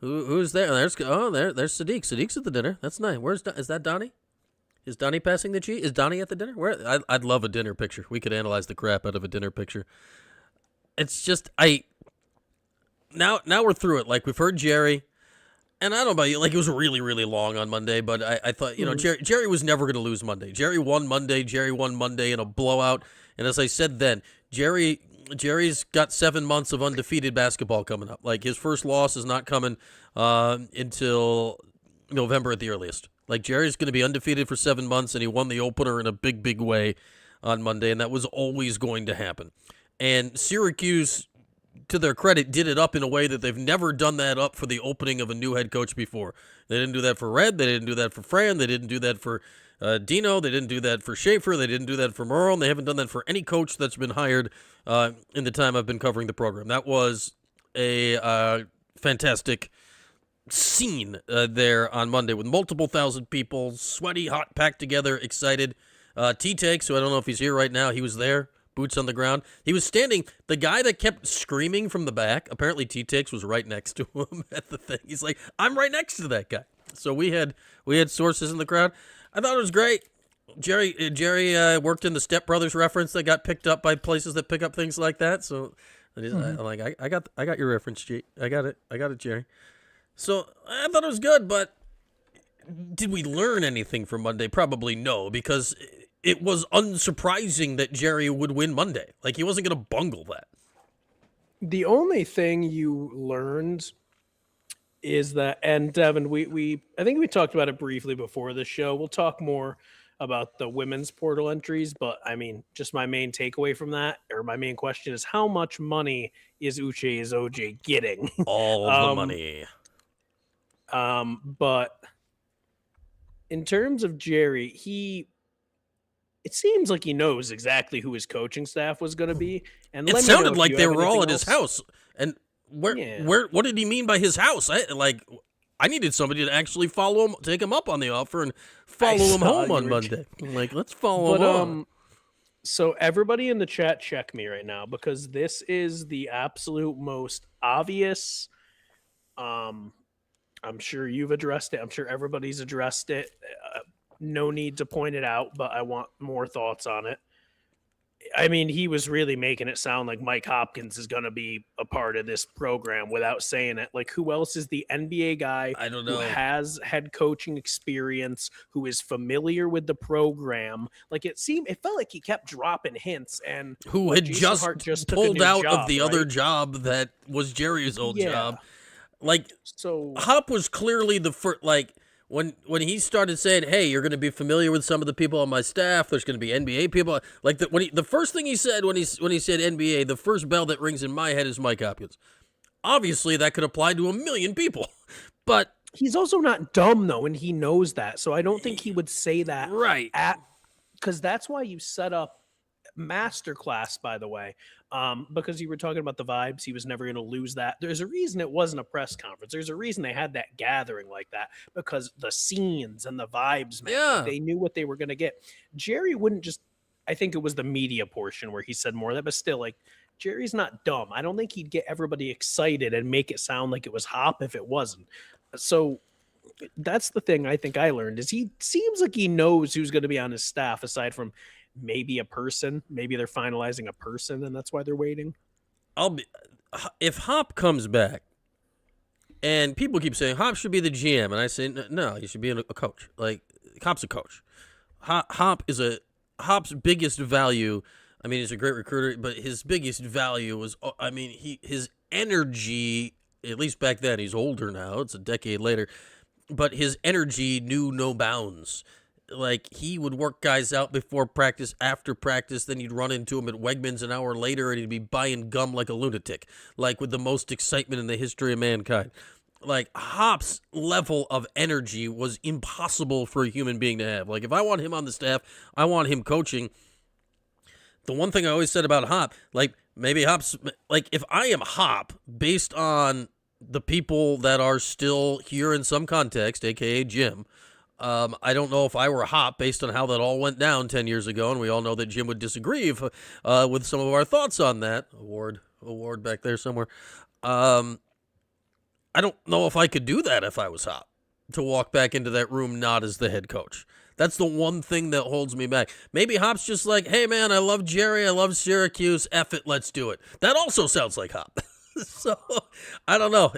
Speaker 1: Who's there? There's Sadiq. Sadiq's at the dinner. That's nice. Is that Donnie? Is Donnie passing the cheese? Is Donnie at the dinner? I'd love a dinner picture. We could analyze the crap out of a dinner picture. It's just now we're through it. Like, we've heard Jerry. And I don't know about you, like, it was really, really long on Monday, but I thought, Jerry was never going to lose Monday. Jerry won Monday in a blowout. And as I said then, Jerry's got 7 months of undefeated basketball coming up. Like, his first loss is not coming until November at the earliest. Like, Jerry's going to be undefeated for 7 months, and he won the opener in a big, big way on Monday, and that was always going to happen. And Syracuse, to their credit, did it up in a way that they've never done that up for the opening of a new head coach before. They didn't do that for Red. They didn't do that for Fran. They didn't do that for Dino. They didn't do that for Schaefer. They didn't do that for Merle. And they haven't done that for any coach that's been hired in the time I've been covering the program. That was a fantastic scene there on Monday with multiple thousand people, sweaty, hot, packed together, excited. T-Takes, who I don't know if he's here right now, he was there. Boots on the ground. He was standing. The guy that kept screaming from the back, apparently T-Takes was right next to him at the thing. He's like, I'm right next to that guy. So we had sources in the crowd. I thought it was great. Jerry worked in the Step Brothers reference that got picked up by places that pick up things like that. So I'm like, I got your reference, G. I got it, Jerry. So I thought it was good, but did we learn anything from Monday? Probably no, because it was unsurprising that Jerry would win Monday. Like, he wasn't going to bungle that.
Speaker 5: The only thing you learned is that, and Devin, I think we talked about it briefly before the show. We'll talk more about the women's portal entries, but I mean, just my main takeaway from that, or my main question is, how much money is Uche OJ getting?
Speaker 1: All the money.
Speaker 5: But in terms of Jerry, It seems like he knows exactly who his coaching staff was going to be. And
Speaker 1: It
Speaker 5: let me know
Speaker 1: sounded
Speaker 5: if
Speaker 1: like
Speaker 5: you
Speaker 1: they
Speaker 5: have
Speaker 1: were all
Speaker 5: anything
Speaker 1: at his
Speaker 5: else.
Speaker 1: house. And
Speaker 5: Yeah.
Speaker 1: what did he mean by his house? I needed somebody to actually follow him, take him up on the offer, and
Speaker 5: I
Speaker 1: follow him
Speaker 5: saw
Speaker 1: home
Speaker 5: you
Speaker 1: on
Speaker 5: were
Speaker 1: Monday. I'm like, let's follow
Speaker 5: But
Speaker 1: him on.
Speaker 5: so everybody in the chat, check me right now, because this is the absolute most obvious. Um, I'm sure you've addressed it. I'm sure everybody's addressed it. No need to point it out, but I want more thoughts on it. I mean, he was really making it sound like Mike Hopkins is going to be a part of this program without saying it. Like, who else is the NBA guy
Speaker 1: I don't
Speaker 5: who
Speaker 1: know.
Speaker 5: has head coaching experience, who is familiar with the program? Like, it felt like he kept dropping hints, and
Speaker 1: Who
Speaker 5: what,
Speaker 1: had
Speaker 5: Jason Hart just took a
Speaker 1: pulled
Speaker 5: new
Speaker 1: out
Speaker 5: job,
Speaker 1: of the
Speaker 5: right?
Speaker 1: other job that was Jerry's old
Speaker 5: Yeah.
Speaker 1: job. Like,
Speaker 5: So
Speaker 1: Hop was clearly the first. Like, when he started saying, "Hey, you're going to be familiar with some of the people on my staff. There's going to be NBA people." Like the first thing he said when he said NBA, the first bell that rings in my head is Mike Hopkins. Obviously, that could apply to a million people, but
Speaker 5: he's also not dumb though, and he knows that. So I don't think he would say that
Speaker 1: right.
Speaker 5: because that's why you set up masterclass, by the way, because you were talking about the vibes. He was never going to lose that. There's a reason it wasn't a press conference. There's a reason they had that gathering like that, because the scenes and the vibes, man,
Speaker 1: Yeah.
Speaker 5: like, they knew what they were going to get. Jerry wouldn't just, I think it was the media portion where he said more of that, but still, like, Jerry's not dumb. I don't think he'd get everybody excited and make it sound like it was Hop if it wasn't. So that's the thing I think I learned, is he seems like he knows who's going to be on his staff, aside from maybe a person. Maybe they're finalizing a person, and that's why they're waiting.
Speaker 1: If Hop comes back, and people keep saying Hop should be the GM, and I say no, he should be a coach. Like, Hop's a coach. Hop's biggest value. I mean, he's a great recruiter, but his biggest value was, I mean, his energy. At least back then, he's older now. It's a decade later, but his energy knew no bounds. Like, he would work guys out before practice, after practice, then you'd run into him at Wegmans an hour later, and he'd be buying gum like a lunatic, like with the most excitement in the history of mankind. Like, Hop's level of energy was impossible for a human being to have. Like, if I want him on the staff, I want him coaching. The one thing I always said about Hop, like, maybe Hop's, like, if I am Hop, based on the people that are still here in some context, aka Jim, I don't know if I were Hop, based on how that all went down 10 years ago, and we all know that Jim would disagree with some of our thoughts on that. Award back there somewhere. I don't know if I could do that if I was Hop, to walk back into that room not as the head coach. That's the one thing that holds me back. Maybe Hop's just like, hey, man, I love Jerry. I love Syracuse. F it, let's do it. That also sounds like Hop. So, I don't know.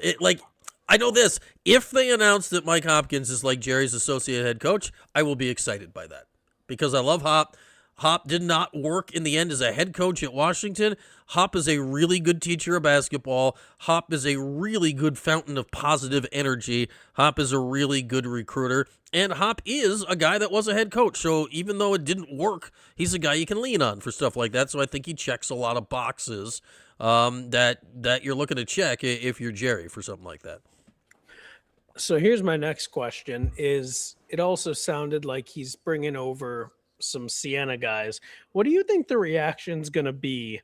Speaker 1: I know this. If they announce that Mike Hopkins is like Jerry's associate head coach, I will be excited by that, because I love Hop. Hop did not work in the end as a head coach at Washington. Hop is a really good teacher of basketball. Hop is a really good fountain of positive energy. Hop is a really good recruiter. And Hop is a guy that was a head coach. So even though it didn't work, he's a guy you can lean on for stuff like that. So I think he checks a lot of boxes that you're looking to check if you're Jerry for something like that.
Speaker 5: So here's my next question. Is it also sounded like he's bringing over some Siena guys. What do you think the reaction's going to be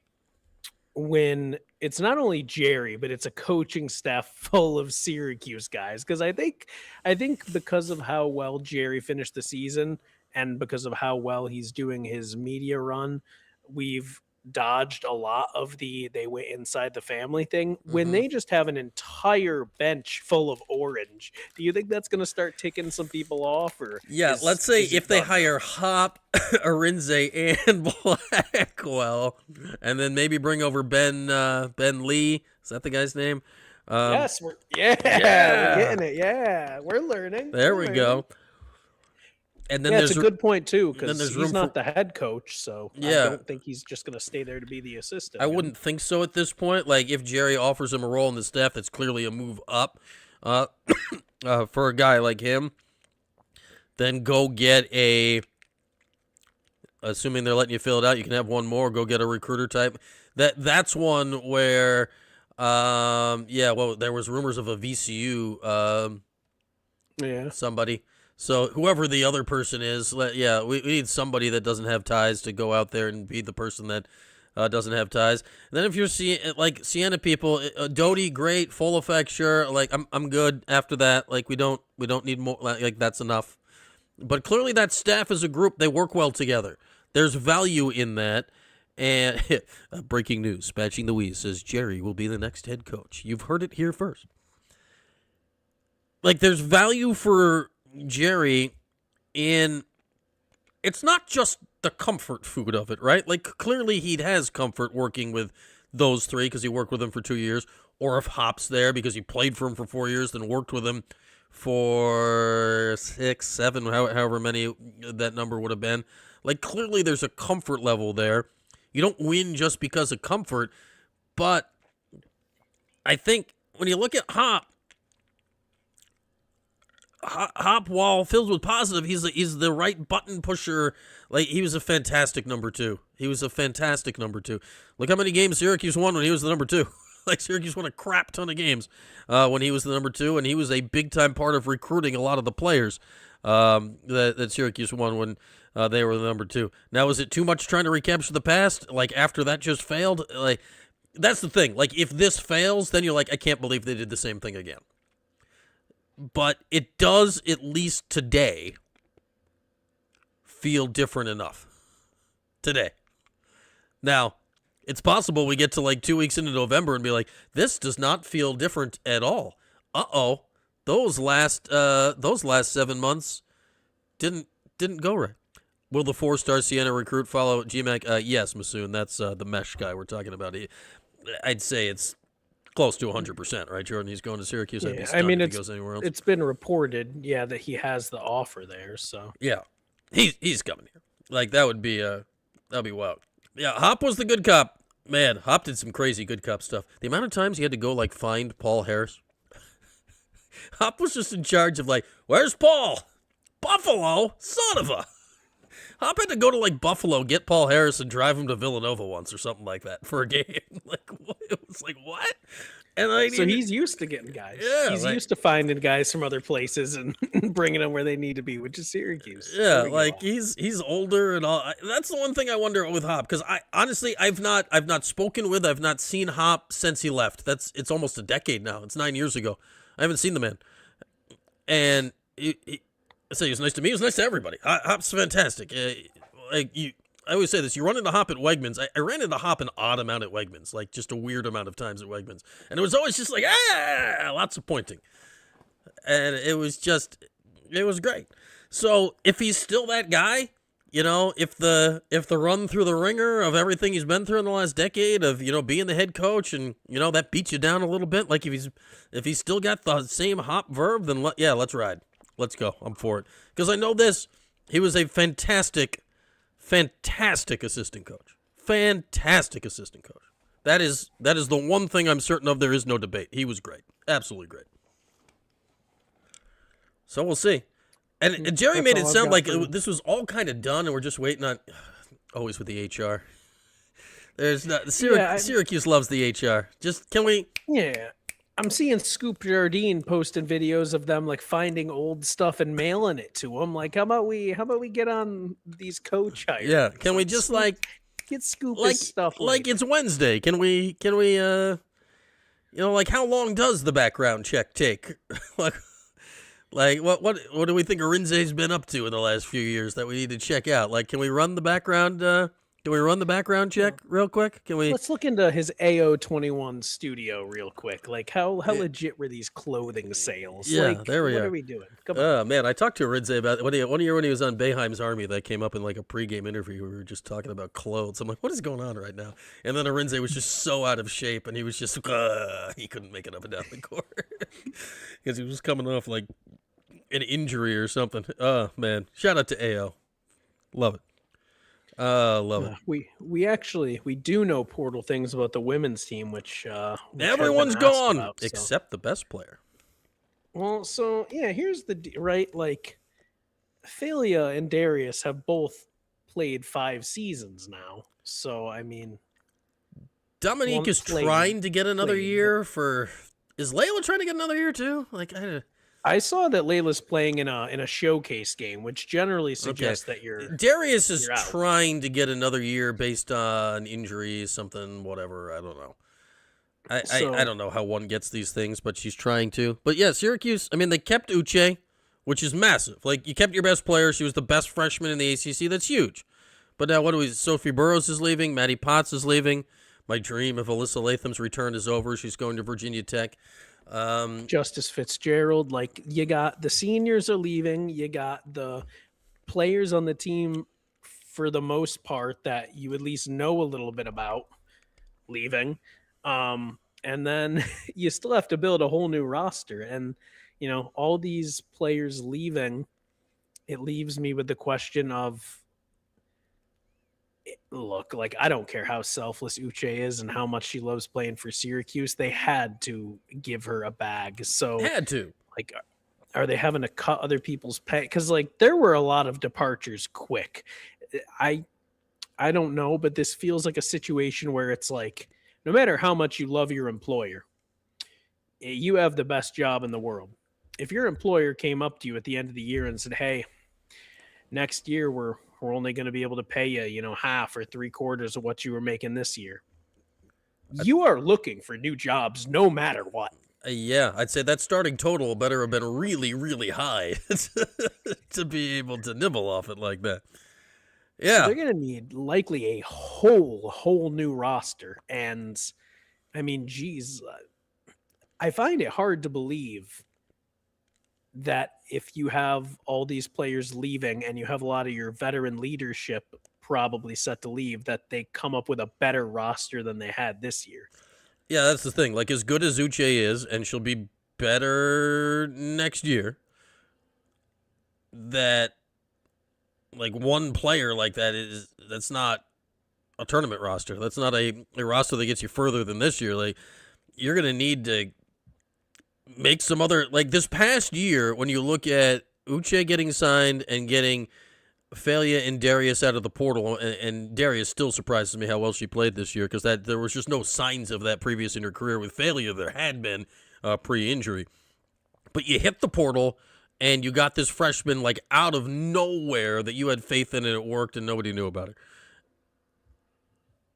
Speaker 5: when it's not only Jerry, but it's a coaching staff full of Syracuse guys? Because I think because of how well Jerry finished the season, and because of how well he's doing his media run, we've dodged a lot of they went inside the family thing. When they just have an entire bench full of orange, do you think that's going to start ticking some people off? Or
Speaker 1: let's say if they hire Hop, Arinze, and Blackwell, and then maybe bring over Ben Lee. Is that the guy's name?
Speaker 5: Yes, we're getting it. Yeah, we're learning.
Speaker 1: There we go. And then
Speaker 5: it's a good point too, because he's not the head coach, so
Speaker 1: I
Speaker 5: don't think he's just going to stay there to be the assistant.
Speaker 1: I wouldn't think so at this point. Like, if Jerry offers him a role in the staff, that's clearly a move up for a guy like him. Then go get assuming they're letting you fill it out, you can have one more. Go get a recruiter type. That's one where, there was rumors of a VCU, somebody. So whoever the other person is, we need somebody that doesn't have ties to go out there and be the person that doesn't have ties. And then if you're Sienna people, Doty, great, full effect, sure. Like I'm good after that. Like we don't need more. Like that's enough. But clearly that staff as a group, they work well together. There's value in that. And breaking news, Spatching the Wheeze says Jerry will be the next head coach. You've heard it here first. Like there's value for Jerry in, it's not just the comfort food of it, right? Like clearly he has comfort working with those three because he worked with them for 2 years, or if Hop's there because he played for him for 4 years, then worked with him for 6, 7, however many that number would have been. Like clearly there's a comfort level there. You don't win just because of comfort, but I think when you look at Hop, while filled with positive, he's the right button pusher. Like he was a fantastic number 2. Look how many games Syracuse won when he was the number 2. Like Syracuse won a crap ton of games when he was the number 2, and he was a big time part of recruiting a lot of the players that Syracuse won when they were the number 2. Now, is it too much trying to recapture the past? Like after that just failed? Like that's the thing. Like if this fails, then you're like, I can't believe they did the same thing again. But it does, at least today, feel different enough. Today. Now, it's possible we get to like 2 weeks into November and be like, this does not feel different at all. Uh-oh. Those last 7 months didn't go right. Will the 4-star Sienna recruit follow GMAC? Yes, Masoon. That's the mesh guy we're talking about. I'd say it's close to 100%, right, Jordan? He's going to Syracuse.
Speaker 5: Yeah,
Speaker 1: I'd be stunned if he goes anywhere else.
Speaker 5: It's been reported, that he has the offer there. So
Speaker 1: yeah, he's coming here. Like that'd be wild. Yeah, Hop was the good cop. Man, Hop did some crazy good cop stuff. The amount of times he had to go like find Paul Harris. Hop was just in charge of like, where's Paul? Buffalo, son of a. Hop had to go to like Buffalo, get Paul Harris, and drive him to Villanova once or something like that for a game. Like it was like what? And
Speaker 5: so he's used to getting guys.
Speaker 1: Yeah,
Speaker 5: he's used to finding guys from other places and bringing them where they need to be, which is Syracuse.
Speaker 1: Yeah, like he's older and all. That's the one thing I wonder with Hop, because I honestly I've not spoken with, I've not seen Hop since he left. It's almost a decade now. It's 9 years ago. I haven't seen the man, and I say he was nice to me. He was nice to everybody. Hop's fantastic. I always say this. You run into Hop at Wegmans. I ran into Hop an odd amount at Wegmans, like just a weird amount of times at Wegmans. And it was always just like, lots of pointing. And it was great. So if he's still that guy, if the run through the ringer of everything he's been through in the last decade of, being the head coach and, that beats you down a little bit. Like if he's still got the same Hop verb, then let's ride. Let's go. I'm for it. Because I know this. He was a fantastic assistant coach. Fantastic assistant coach. That is the one thing I'm certain of. There is no debate. He was great. Absolutely great. So we'll see. And Jerry made it sound like this was all kind of done and we're just waiting on, always with the HR. There's not, Syracuse loves the HR. Just, can we?
Speaker 5: Yeah. I'm seeing Scoop Jardine posting videos of them like finding old stuff and mailing it to them. Like, how about we get on these coach hires?
Speaker 1: Yeah, can we just like
Speaker 5: get Scoop his stuff?
Speaker 1: Like it's Wednesday. Can we like how long does the background check take? like what do we think Arinze's been up to in the last few years that we need to check out? Like, can we run the background? Can we run the background check real quick? Can we?
Speaker 5: Let's look into his AO21 studio real quick. Like, how legit were these clothing sales?
Speaker 1: Yeah,
Speaker 5: like,
Speaker 1: there we are.
Speaker 5: What are we doing? Come
Speaker 1: on. Man, I talked to Arinze about one year when he was on Boeheim's Army. That came up in like a pregame interview. We were just talking about clothes. I'm like, what is going on right now? And then Arinze was just so out of shape, and he was just he couldn't make it up and down the court because he was coming off like an injury or something. Oh man, shout out to AO, love it. Love it.
Speaker 5: We do know portal things about the women's team, which
Speaker 1: everyone's gone except the best player.
Speaker 5: Well, so yeah, here's the right. Like, Thalia and Darius have both played 5 seasons now. So I mean,
Speaker 1: Dominique is trying to get another year for. Is Layla trying to get another year too? Like,
Speaker 5: I saw that Layla's playing in a showcase game, which generally suggests that you're
Speaker 1: Darius is
Speaker 5: you're out.
Speaker 1: trying to get another year based on injury, something, whatever. I don't know. I don't know how one gets these things, but she's trying to. But yeah, Syracuse, I mean, they kept Uche, which is massive. Like, you kept your best player. She was the best freshman in the ACC. That's huge. But now Sophie Burrows is leaving. Maddie Potts is leaving. My dream of Alyssa Latham's return is over. She's going to Virginia Tech.
Speaker 5: Justice Fitzgerald, like, you got the seniors are leaving. You got the players on the team, for the most part, that you at least know a little bit about, leaving. And then you still have to build a whole new roster. And, you know, all these players leaving, it leaves me with the question of, look, like, I don't care how selfless Uche is and how much she loves playing for Syracuse. They had to give her a bag. So,
Speaker 1: Had to.
Speaker 5: like, are they having to cut other people's pay? Because, like, there were a lot of departures quick. I don't know, but this feels like a situation where it's like, no matter how much you love your employer, you have the best job in the world. If your employer came up to you at the end of the year and said, hey, next year we're only going to be able to pay you, you know, half or 3/4 of what you were making this year, you are looking for new jobs no matter what.
Speaker 1: Yeah, I'd say that starting total better have been really, really high to be able to nibble off it like that. Yeah.
Speaker 5: So they're going to need likely a whole new roster. And I mean, geez, I find it hard to believe that if you have all these players leaving and you have a lot of your veteran leadership probably set to leave, that they come up with a better roster than they had this year.
Speaker 1: Yeah, that's the thing. Like, as good as Uche is, and she'll be better next year, that, like, one player like that's not a tournament roster. That's not a roster that gets you further than this year. Like, you're going to need to make some other, like, this past year, when you look at Uche getting signed and getting Failure and Darius out of the portal, and Darius still surprises me how well she played this year, because that there was just no signs of that previous in her career. With Failure, there had been pre-injury. But you hit the portal, and you got this freshman, like, out of nowhere that you had faith in, and it worked, and nobody knew about it.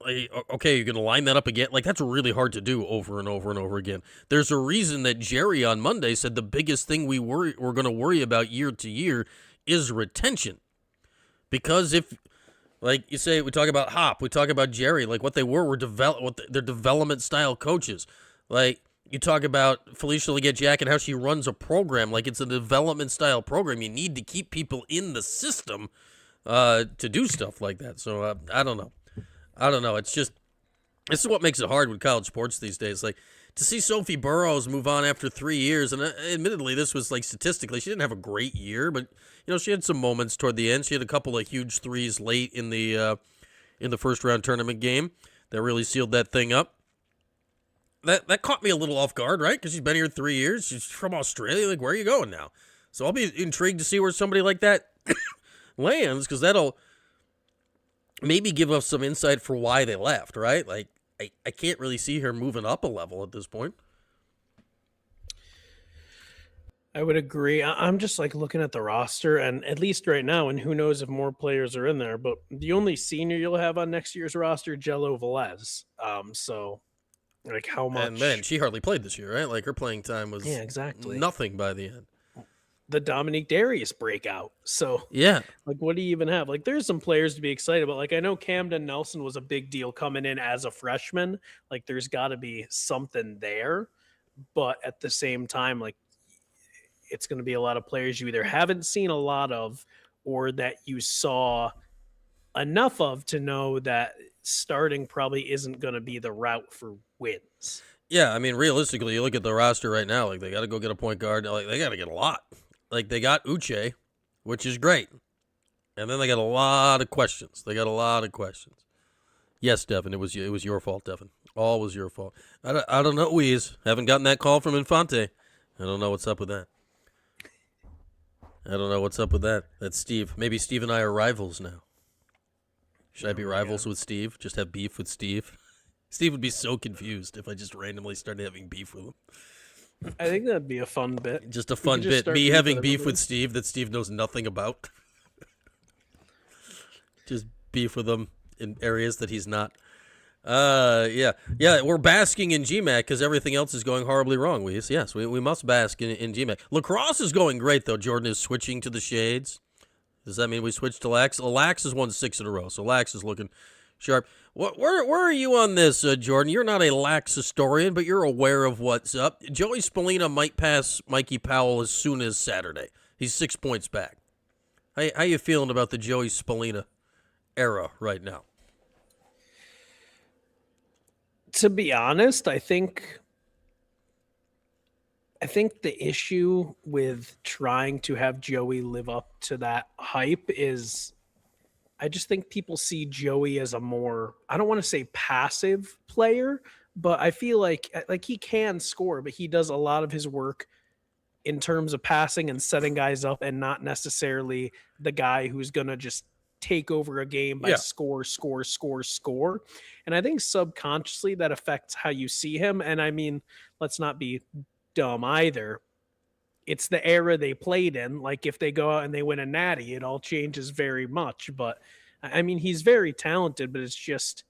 Speaker 1: Like, okay, you're going to line that up again? Like, that's really hard to do over and over and over again. There's a reason that Jerry on Monday said the biggest thing we're going to worry about year to year is retention. Because if, like you say, we talk about Hop, we talk about Jerry, like what they were they're development style coaches. Like, you talk about Felicia Leggett-Jack and how she runs a program, like it's a development style program. You need to keep people in the system to do stuff like that. So I don't know. It's just, this is what makes it hard with college sports these days. Like, to see Sophie Burrows move on after 3 years, and admittedly, this was, like, statistically, she didn't have a great year, but, you know, she had some moments toward the end. She had a couple of huge threes late in the first round tournament game that really sealed that thing up. That caught me a little off guard, right? Because she's been here 3 years. She's from Australia. Like, where are you going now? So I'll be intrigued to see where somebody like that lands, because that'll maybe give us some insight for why they left, right? Like, I can't really see her moving up a level at this point.
Speaker 5: I would agree. I'm just, like, looking at the roster, and at least right now, and who knows if more players are in there, but the only senior you'll have on next year's roster, Jello Velez. So, like, how much?
Speaker 1: And man, she hardly played this year, right? Like, her playing time was
Speaker 5: exactly
Speaker 1: nothing by the end.
Speaker 5: The Dominique Darius breakout. So,
Speaker 1: yeah,
Speaker 5: like, what do you even have? Like, there's some players to be excited about. Like, I know Camden Nelson was a big deal coming in as a freshman. Like, there's got to be something there. But at the same time, like, it's going to be a lot of players you either haven't seen a lot of or that you saw enough of to know that starting probably isn't going to be the route for wins.
Speaker 1: Yeah, I mean, realistically, you look at the roster right now, like, they got to go get a point guard. Like, they got to get a lot. Like, they got Uche, which is great. And then they got a lot of questions. Yes, Devin, it was your fault, Devin. All was your fault. I don't know, Weeze. Haven't gotten that call from Infante. I don't know what's up with that. That's Steve. Maybe Steve and I are rivals now. Should I be rivals with Steve? Just have beef with Steve? Steve would be so confused if I just randomly started having beef with him.
Speaker 5: I think that'd be a fun bit.
Speaker 1: Just a
Speaker 5: We could
Speaker 1: fun
Speaker 5: just
Speaker 1: bit.
Speaker 5: start
Speaker 1: Me
Speaker 5: beefing
Speaker 1: having beef
Speaker 5: everybody.
Speaker 1: with Steve that Steve knows nothing about. Just beef with him in areas that he's not. Yeah. We're basking in GMAC because everything else is going horribly wrong. We must bask in GMAC. Lacrosse is going great though. Jordan is switching to the shades. Does that mean we switch to Lax? Lax has won 6 in a row, so Lax is looking sharp. Where are you on this, Jordan? You're not a Lax historian, but you're aware of what's up. Joey Spallina might pass Mikey Powell as soon as Saturday. He's 6 points back. How you feeling about the Joey Spallina era right now?
Speaker 5: To be honest, I think the issue with trying to have Joey live up to that hype is I just think people see Joey as a more, I don't want to say passive player, but I feel like he can score, but he does a lot of his work in terms of passing and setting guys up and not necessarily the guy who's going to just take over a game by score. And I think subconsciously that affects how you see him. And I mean, let's not be dumb either. It's the era they played in. Like if they go out and they win a natty, it all changes very much. But I mean, he's very talented, but it's just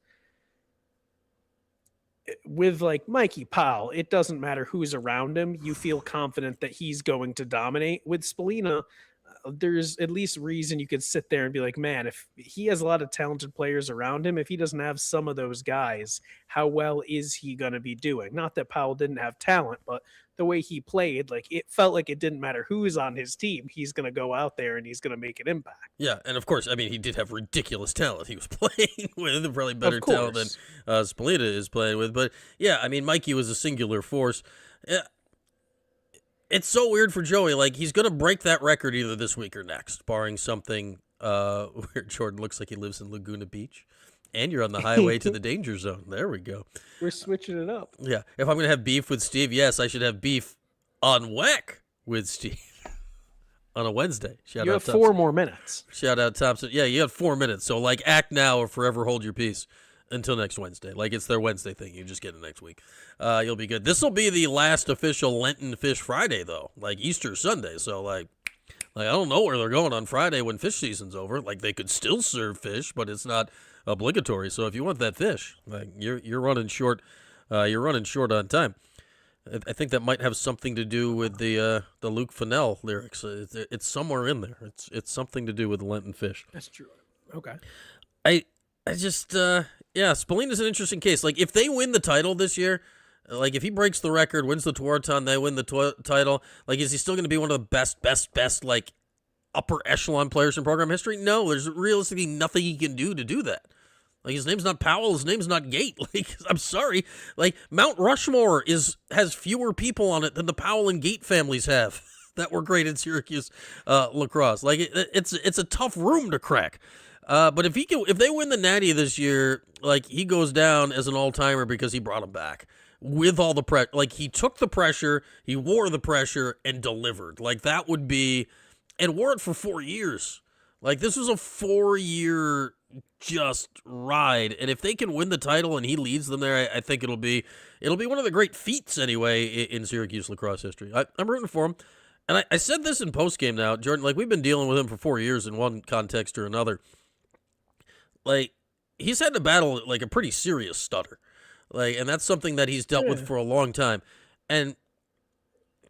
Speaker 5: with like Mikey Powell, it doesn't matter who's around him. You feel confident that he's going to dominate. With Spallina, there's at least reason you could sit there and be like, man, if he has a lot of talented players around him, if he doesn't have some of those guys, how well is he going to be doing? Not that Powell didn't have talent, but the way he played, like it felt like it didn't matter who's on his team. He's going to go out there and he's going to make an impact.
Speaker 1: Yeah, and of course, I mean, he did have ridiculous talent. He was playing with probably better talent than Spallina is playing with. But yeah, I mean, Mikey was a singular force. It's so weird for Joey. Like, he's going to break that record either this week or next, barring something where Jordan looks like he lives in Laguna Beach. And you're on the highway to the danger zone. There we go.
Speaker 5: We're switching it up.
Speaker 1: Yeah. If I'm going to have beef with Steve, yes, I should have beef on WEC with Steve on a Wednesday.
Speaker 5: You have 4 more minutes.
Speaker 1: Shout out Thompson. Yeah, you have 4 minutes. So, like, act now or forever hold your peace until next Wednesday. Like, it's their Wednesday thing. You just get it next week. You'll be good. This will be the last official Lenten Fish Friday, though. Like, Easter Sunday. So, like I don't know where they're going on Friday when fish season's over. Like, they could still serve fish, but it's not obligatory. So, if you want that fish, like, you're running short. You're running short on time. I think that might have something to do with the Luke Fennell lyrics. It's somewhere in there. It's something to do with Lenten fish.
Speaker 5: That's true. Okay.
Speaker 1: I just Spallina's an interesting case. Like, if they win the title this year, like if he breaks the record, wins the Tewaaraton, they win the title. Like, is he still going to be one of the best like upper echelon players in program history? No, there's realistically nothing he can do to do that. Like, his name's not Powell, his name's not Gate. Like, I'm sorry. Like, Mount Rushmore has fewer people on it than the Powell and Gate families have that were great in Syracuse lacrosse. Like, it's a tough room to crack. But if they win the Natty this year, like, he goes down as an all-timer because he brought him back with all the pressure. Like, he took the pressure, he wore the pressure, and delivered. Like, that would be, and wore it for 4 years. Like, this was a 4-year just ride, and if they can win the title and he leads them there, I think it'll be one of the great feats anyway in Syracuse lacrosse history. I'm rooting for him, and I said this in postgame now, Jordan. Like, we've been dealing with him for 4 years in one context or another. Like, he's had to battle like a pretty serious stutter, like, and that's something that he's dealt with for a long time, and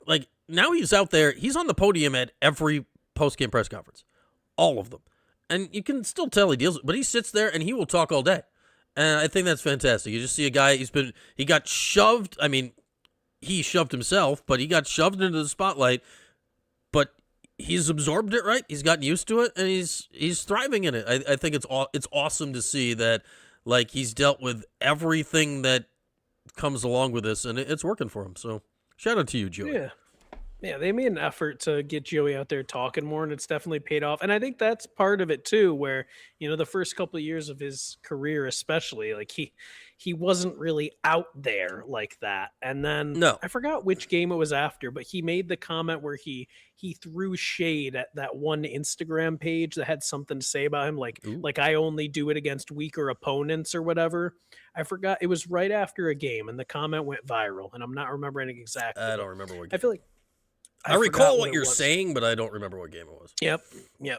Speaker 1: like now he's out there, he's on the podium at every postgame press conference, all of them. And you can still tell he deals with it, but he sits there and he will talk all day. And I think that's fantastic. You just see a guy, he got shoved. I mean, he shoved himself, but he got shoved into the spotlight. But he's absorbed it, right? He's gotten used to it, and he's thriving in it. I think it's awesome to see that, like, he's dealt with everything that comes along with this, and it's working for him. So shout out to you, Joey.
Speaker 5: Yeah. Yeah, they made an effort to get Joey out there talking more, and it's definitely paid off. And I think that's part of it too, where the first couple of years of his career, especially, like he wasn't really out there like that. And then
Speaker 1: No.
Speaker 5: I forgot which game it was after, but he made the comment where he threw shade at that one Instagram page that had something to say about him, like I only do it against weaker opponents or whatever. I forgot. It was right after a game, and the comment went viral, and I'm not remembering exactly.
Speaker 1: I don't remember what game.
Speaker 5: I feel like
Speaker 1: I recall what you're saying, but I don't remember what game it was.
Speaker 5: Yep.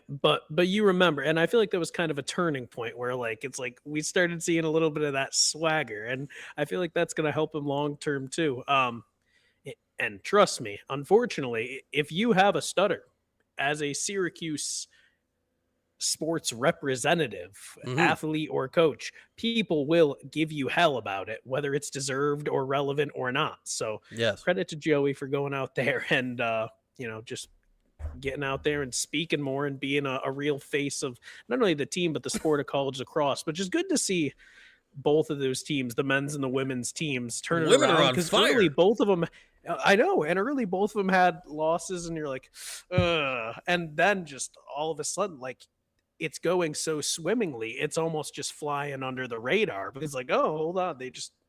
Speaker 5: But you remember, and I feel like that was kind of a turning point where it's like we started seeing a little bit of that swagger, and I feel like that's going to help him long term too. And trust me, unfortunately, if you have a stutter as a Syracuse sports representative, athlete or coach, people will give you hell about it, whether it's deserved or relevant or not. So
Speaker 1: Yes.
Speaker 5: credit to Joey for going out there and just getting out there and speaking more and being a real face of not only the team but the sport of college lacrosse. But just good to see both of those teams, the men's and the women's teams, turn it
Speaker 1: Women are
Speaker 5: around,
Speaker 1: on
Speaker 5: because
Speaker 1: fire.
Speaker 5: early both of them, I know, and early both of them had losses, and you're like, and then just all of a sudden, like, it's going so swimmingly, it's almost just flying under the radar. But it's like, oh, hold on,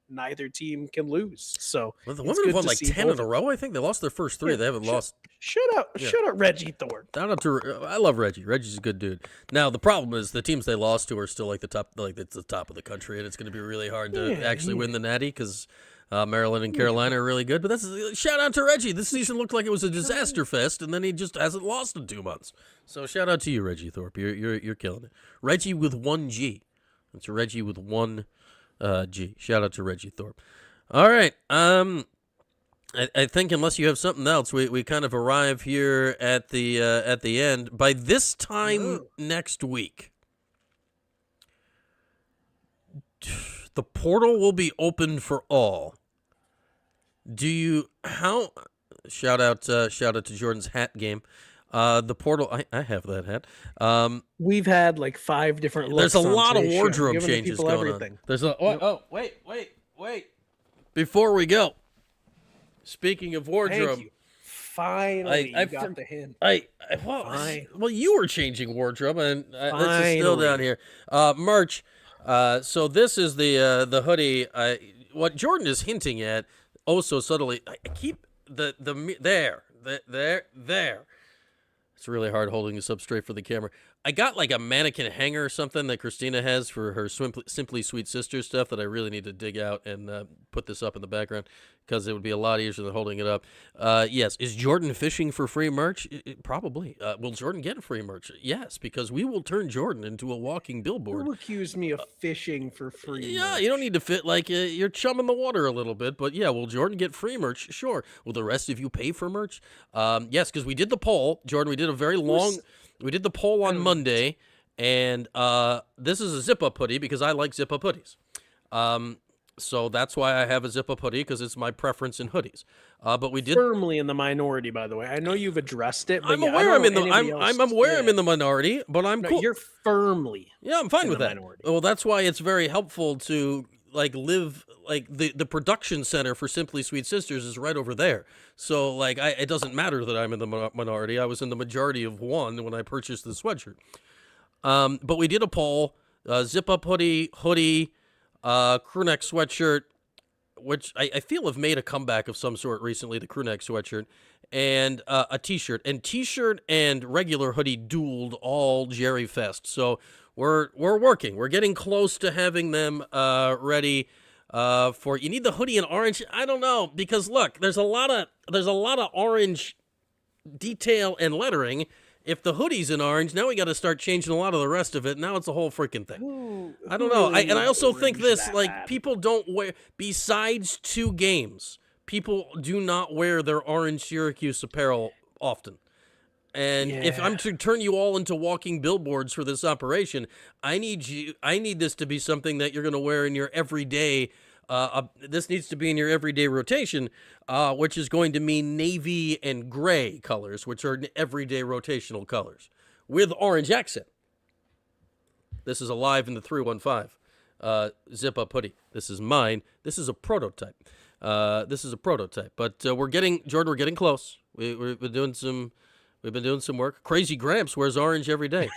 Speaker 5: neither team can lose. So
Speaker 1: Well, the
Speaker 5: it's
Speaker 1: women
Speaker 5: good
Speaker 1: have won
Speaker 5: to
Speaker 1: like
Speaker 5: see
Speaker 1: 10 in
Speaker 5: both
Speaker 1: a row. I think they lost their first three.
Speaker 5: Yeah,
Speaker 1: They haven't lost.
Speaker 5: Shut up, Reggie Thorne.
Speaker 1: Shout out to I love Reggie. Reggie's a good dude. Now the problem is the teams they lost to are still like the top, like it's the top of the country, and it's going to be really hard to actually win the Natty because Maryland and Carolina are really good. But that's shout out to Reggie. This season looked like it was a disaster fest, and then he just hasn't lost in 2 months. So shout out to you, Reggie Thorpe. You're killing it. Reggie with one G. That's Reggie with one G. Shout out to Reggie Thorpe. All right. I think unless you have something else, we kind of arrive here at the end. By this time next week, the portal will be open for all. Shout out to Jordan's hat game. The portal, I have that hat.
Speaker 5: We've had like 5 different looks.
Speaker 1: There's a
Speaker 5: on
Speaker 1: lot of
Speaker 5: today's show,
Speaker 1: wardrobe
Speaker 5: giving the
Speaker 1: changes
Speaker 5: people
Speaker 1: going
Speaker 5: everything.
Speaker 1: on. There's wait. Before we go, speaking of wardrobe,
Speaker 5: Thank you. Finally,
Speaker 1: I
Speaker 5: you got the hint.
Speaker 1: Well, you were changing wardrobe, and this is still down here. Merch. So this is the hoodie. What Jordan is hinting at, oh so subtly. I keep the there. It's really hard holding this up straight for the camera. I got like a mannequin hanger or something that Christina has for her Simply Sweet Sister stuff that I really need to dig out and put this up in the background because it would be a lot easier than holding it up. Yes. Is Jordan fishing for free merch? Probably. Will Jordan get free merch? Yes, because we will turn Jordan into a walking billboard.
Speaker 5: You accused me of fishing for free.
Speaker 1: Yeah,
Speaker 5: merch.
Speaker 1: you don't need to fit like you're chumming the water a little bit, but yeah, will Jordan get free merch? Sure. Will the rest of you pay for merch? Yes, because we did the poll, Jordan. We did a very long. We did the poll on Monday, and this is a zip-up hoodie because I like zip-up hoodies. So that's why I have a zip-up hoodie because it's my preference in hoodies. But we did
Speaker 5: firmly in the minority, by the way. I know you've addressed it, but
Speaker 1: I'm aware I'm in the minority, but I'm cool.
Speaker 5: You're firmly.
Speaker 1: Yeah, I'm fine with that.
Speaker 5: Minority.
Speaker 1: Well, that's why it's very helpful to live the production center for Simply Sweet Sisters is right over there. So it doesn't matter that I'm in the minority. I was in the majority of one when I purchased the sweatshirt. But we did a poll, zip up hoodie, crew neck sweatshirt, which I feel have made a comeback of some sort recently, the crew neck sweatshirt, and a t-shirt. And t-shirt and regular hoodie dueled all Jerry Fest. So we're working. We're getting close to having them ready for. You need the hoodie in orange? I don't know, because look, there's a lot of orange detail and lettering. If the hoodie's in orange, now we got to start changing a lot of the rest of it. Now it's a whole freaking thing. I don't know. I also think this, people don't wear, besides 2 games, people do not wear their orange Syracuse apparel often. And if I'm to turn you all into walking billboards for this operation, I need this to be something that you're going to wear in your everyday. This needs to be in your everyday rotation, which is going to mean navy and gray colors, which are everyday rotational colors with orange accent. This is alive in the 315 zip up hoodie. This is mine. This is a prototype. But we're getting close. We've been doing some work. Crazy Gramps wears orange every day.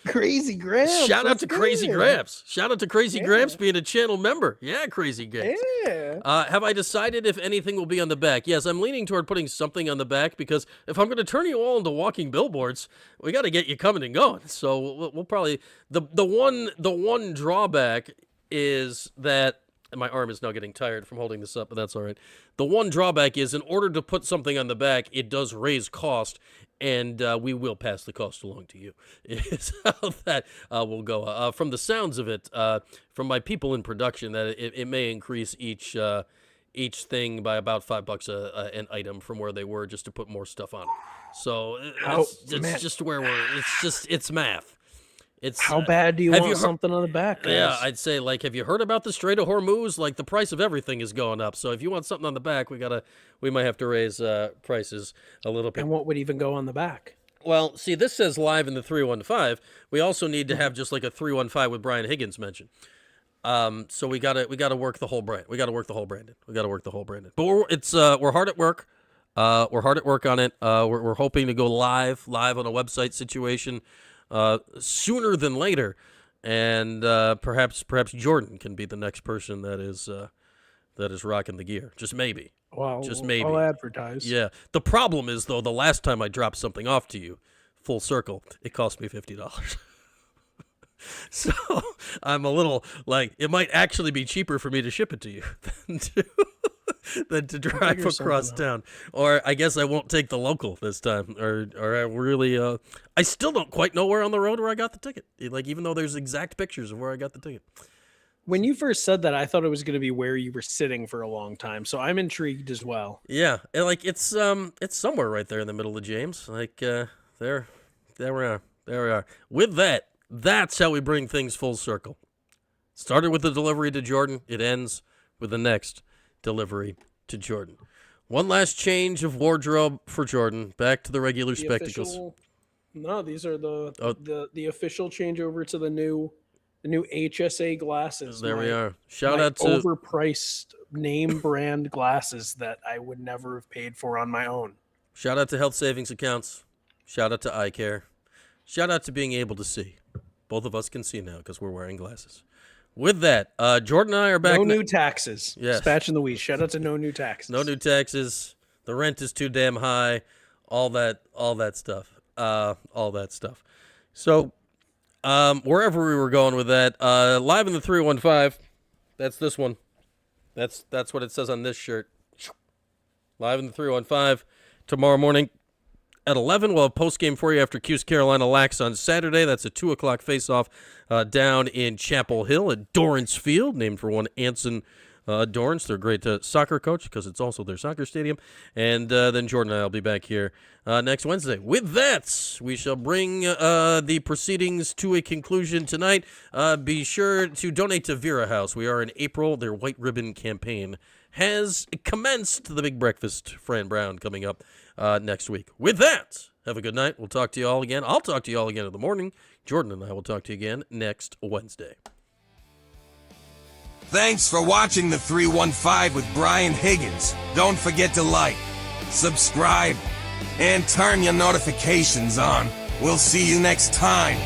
Speaker 5: Crazy Gramps.
Speaker 1: Shout out to Crazy Gramps. Shout out to Crazy Gramps being a channel member. Yeah, Crazy Gramps.
Speaker 5: Yeah.
Speaker 1: Have I decided if anything will be on the back? Yes, I'm leaning toward putting something on the back because if I'm going to turn you all into walking billboards, we got to get you coming and going. So we'll probably the one drawback is that. And my arm is now getting tired from holding this up, but that's all right. The one drawback is in order to put something on the back, it does raise cost, and we will pass the cost along to you. Is how that will go. From the sounds of it, from my people in production, that it may increase each thing by about $5 an item from where they were, just to put more stuff on it. So it's just where it's math.
Speaker 5: How bad do you want something on the back, guys?
Speaker 1: Yeah, I'd say, like, have you heard about the Strait of Hormuz? Like, the price of everything is going up. So if you want something on the back, we might have to raise prices a little bit.
Speaker 5: And what would even go on the back?
Speaker 1: Well, see, this says live in the 315. We also need to have just like a 315 with Brian Higgins mentioned. So we gotta work the whole brand. We gotta work the whole brand in. But we're hard at work. We're hard at work on it. We're hoping to go live on a website situation. Sooner than later, and perhaps Jordan can be the next person that is rocking the gear. Just maybe.
Speaker 5: Well,
Speaker 1: just maybe.
Speaker 5: I'll advertise.
Speaker 1: Yeah. The problem is though, the last time I dropped something off to you, full circle, it cost me $50. So I'm a little like it might actually be cheaper for me to ship it to you than to drive across town. Or I guess I won't take the local this time. Or I really I still don't quite know where on the road where I got the ticket. Like, even though there's exact pictures of where I got the ticket.
Speaker 5: When you first said that, I thought it was going to be where you were sitting for a long time. So I'm intrigued as well.
Speaker 1: Yeah, and like it's somewhere right there in the middle of James. Like there we are. With that, that's how we bring things full circle. Started with the delivery to Jordan. It ends with the next delivery to Jordan. One last change of wardrobe for Jordan. Back to the regular spectacles.
Speaker 5: No, these are the official changeover to the new HSA glasses.
Speaker 1: There we are. Shout out to
Speaker 5: overpriced name brand glasses that I would never have paid for on my own.
Speaker 1: Shout out to health savings accounts. Shout out to eye care. Shout out to being able to see. Both of us can see now because we're wearing glasses. With that, Jordan and I are back.
Speaker 5: No new taxes.
Speaker 1: Yes.
Speaker 5: Dispatching the week. Shout out to no new taxes.
Speaker 1: No new taxes. The rent is too damn high. All that stuff. So, wherever we were going with that, live in the 315. That's this one. That's what it says on this shirt. Live in the 315 tomorrow morning. At 11, we'll have postgame for you after Cuse Carolina Lax on Saturday. That's a 2 o'clock face-off down in Chapel Hill at Dorrance Field, named for one Anson Dorrance, their great soccer coach, because it's also their soccer stadium. And then Jordan and I will be back here next Wednesday. With that, we shall bring the proceedings to a conclusion tonight. Be sure to donate to Vera House. We are in April. Their White Ribbon campaign has commenced. The Big Breakfast, Fran Brown, coming up next week. With that, have a good night. We'll talk to you all again. I'll talk to you all again in the morning. Jordan and I will talk to you again next Wednesday.
Speaker 2: Thanks for watching the 315 with Brian Higgins. Don't forget to like, subscribe, and turn your notifications on. We'll see you next time.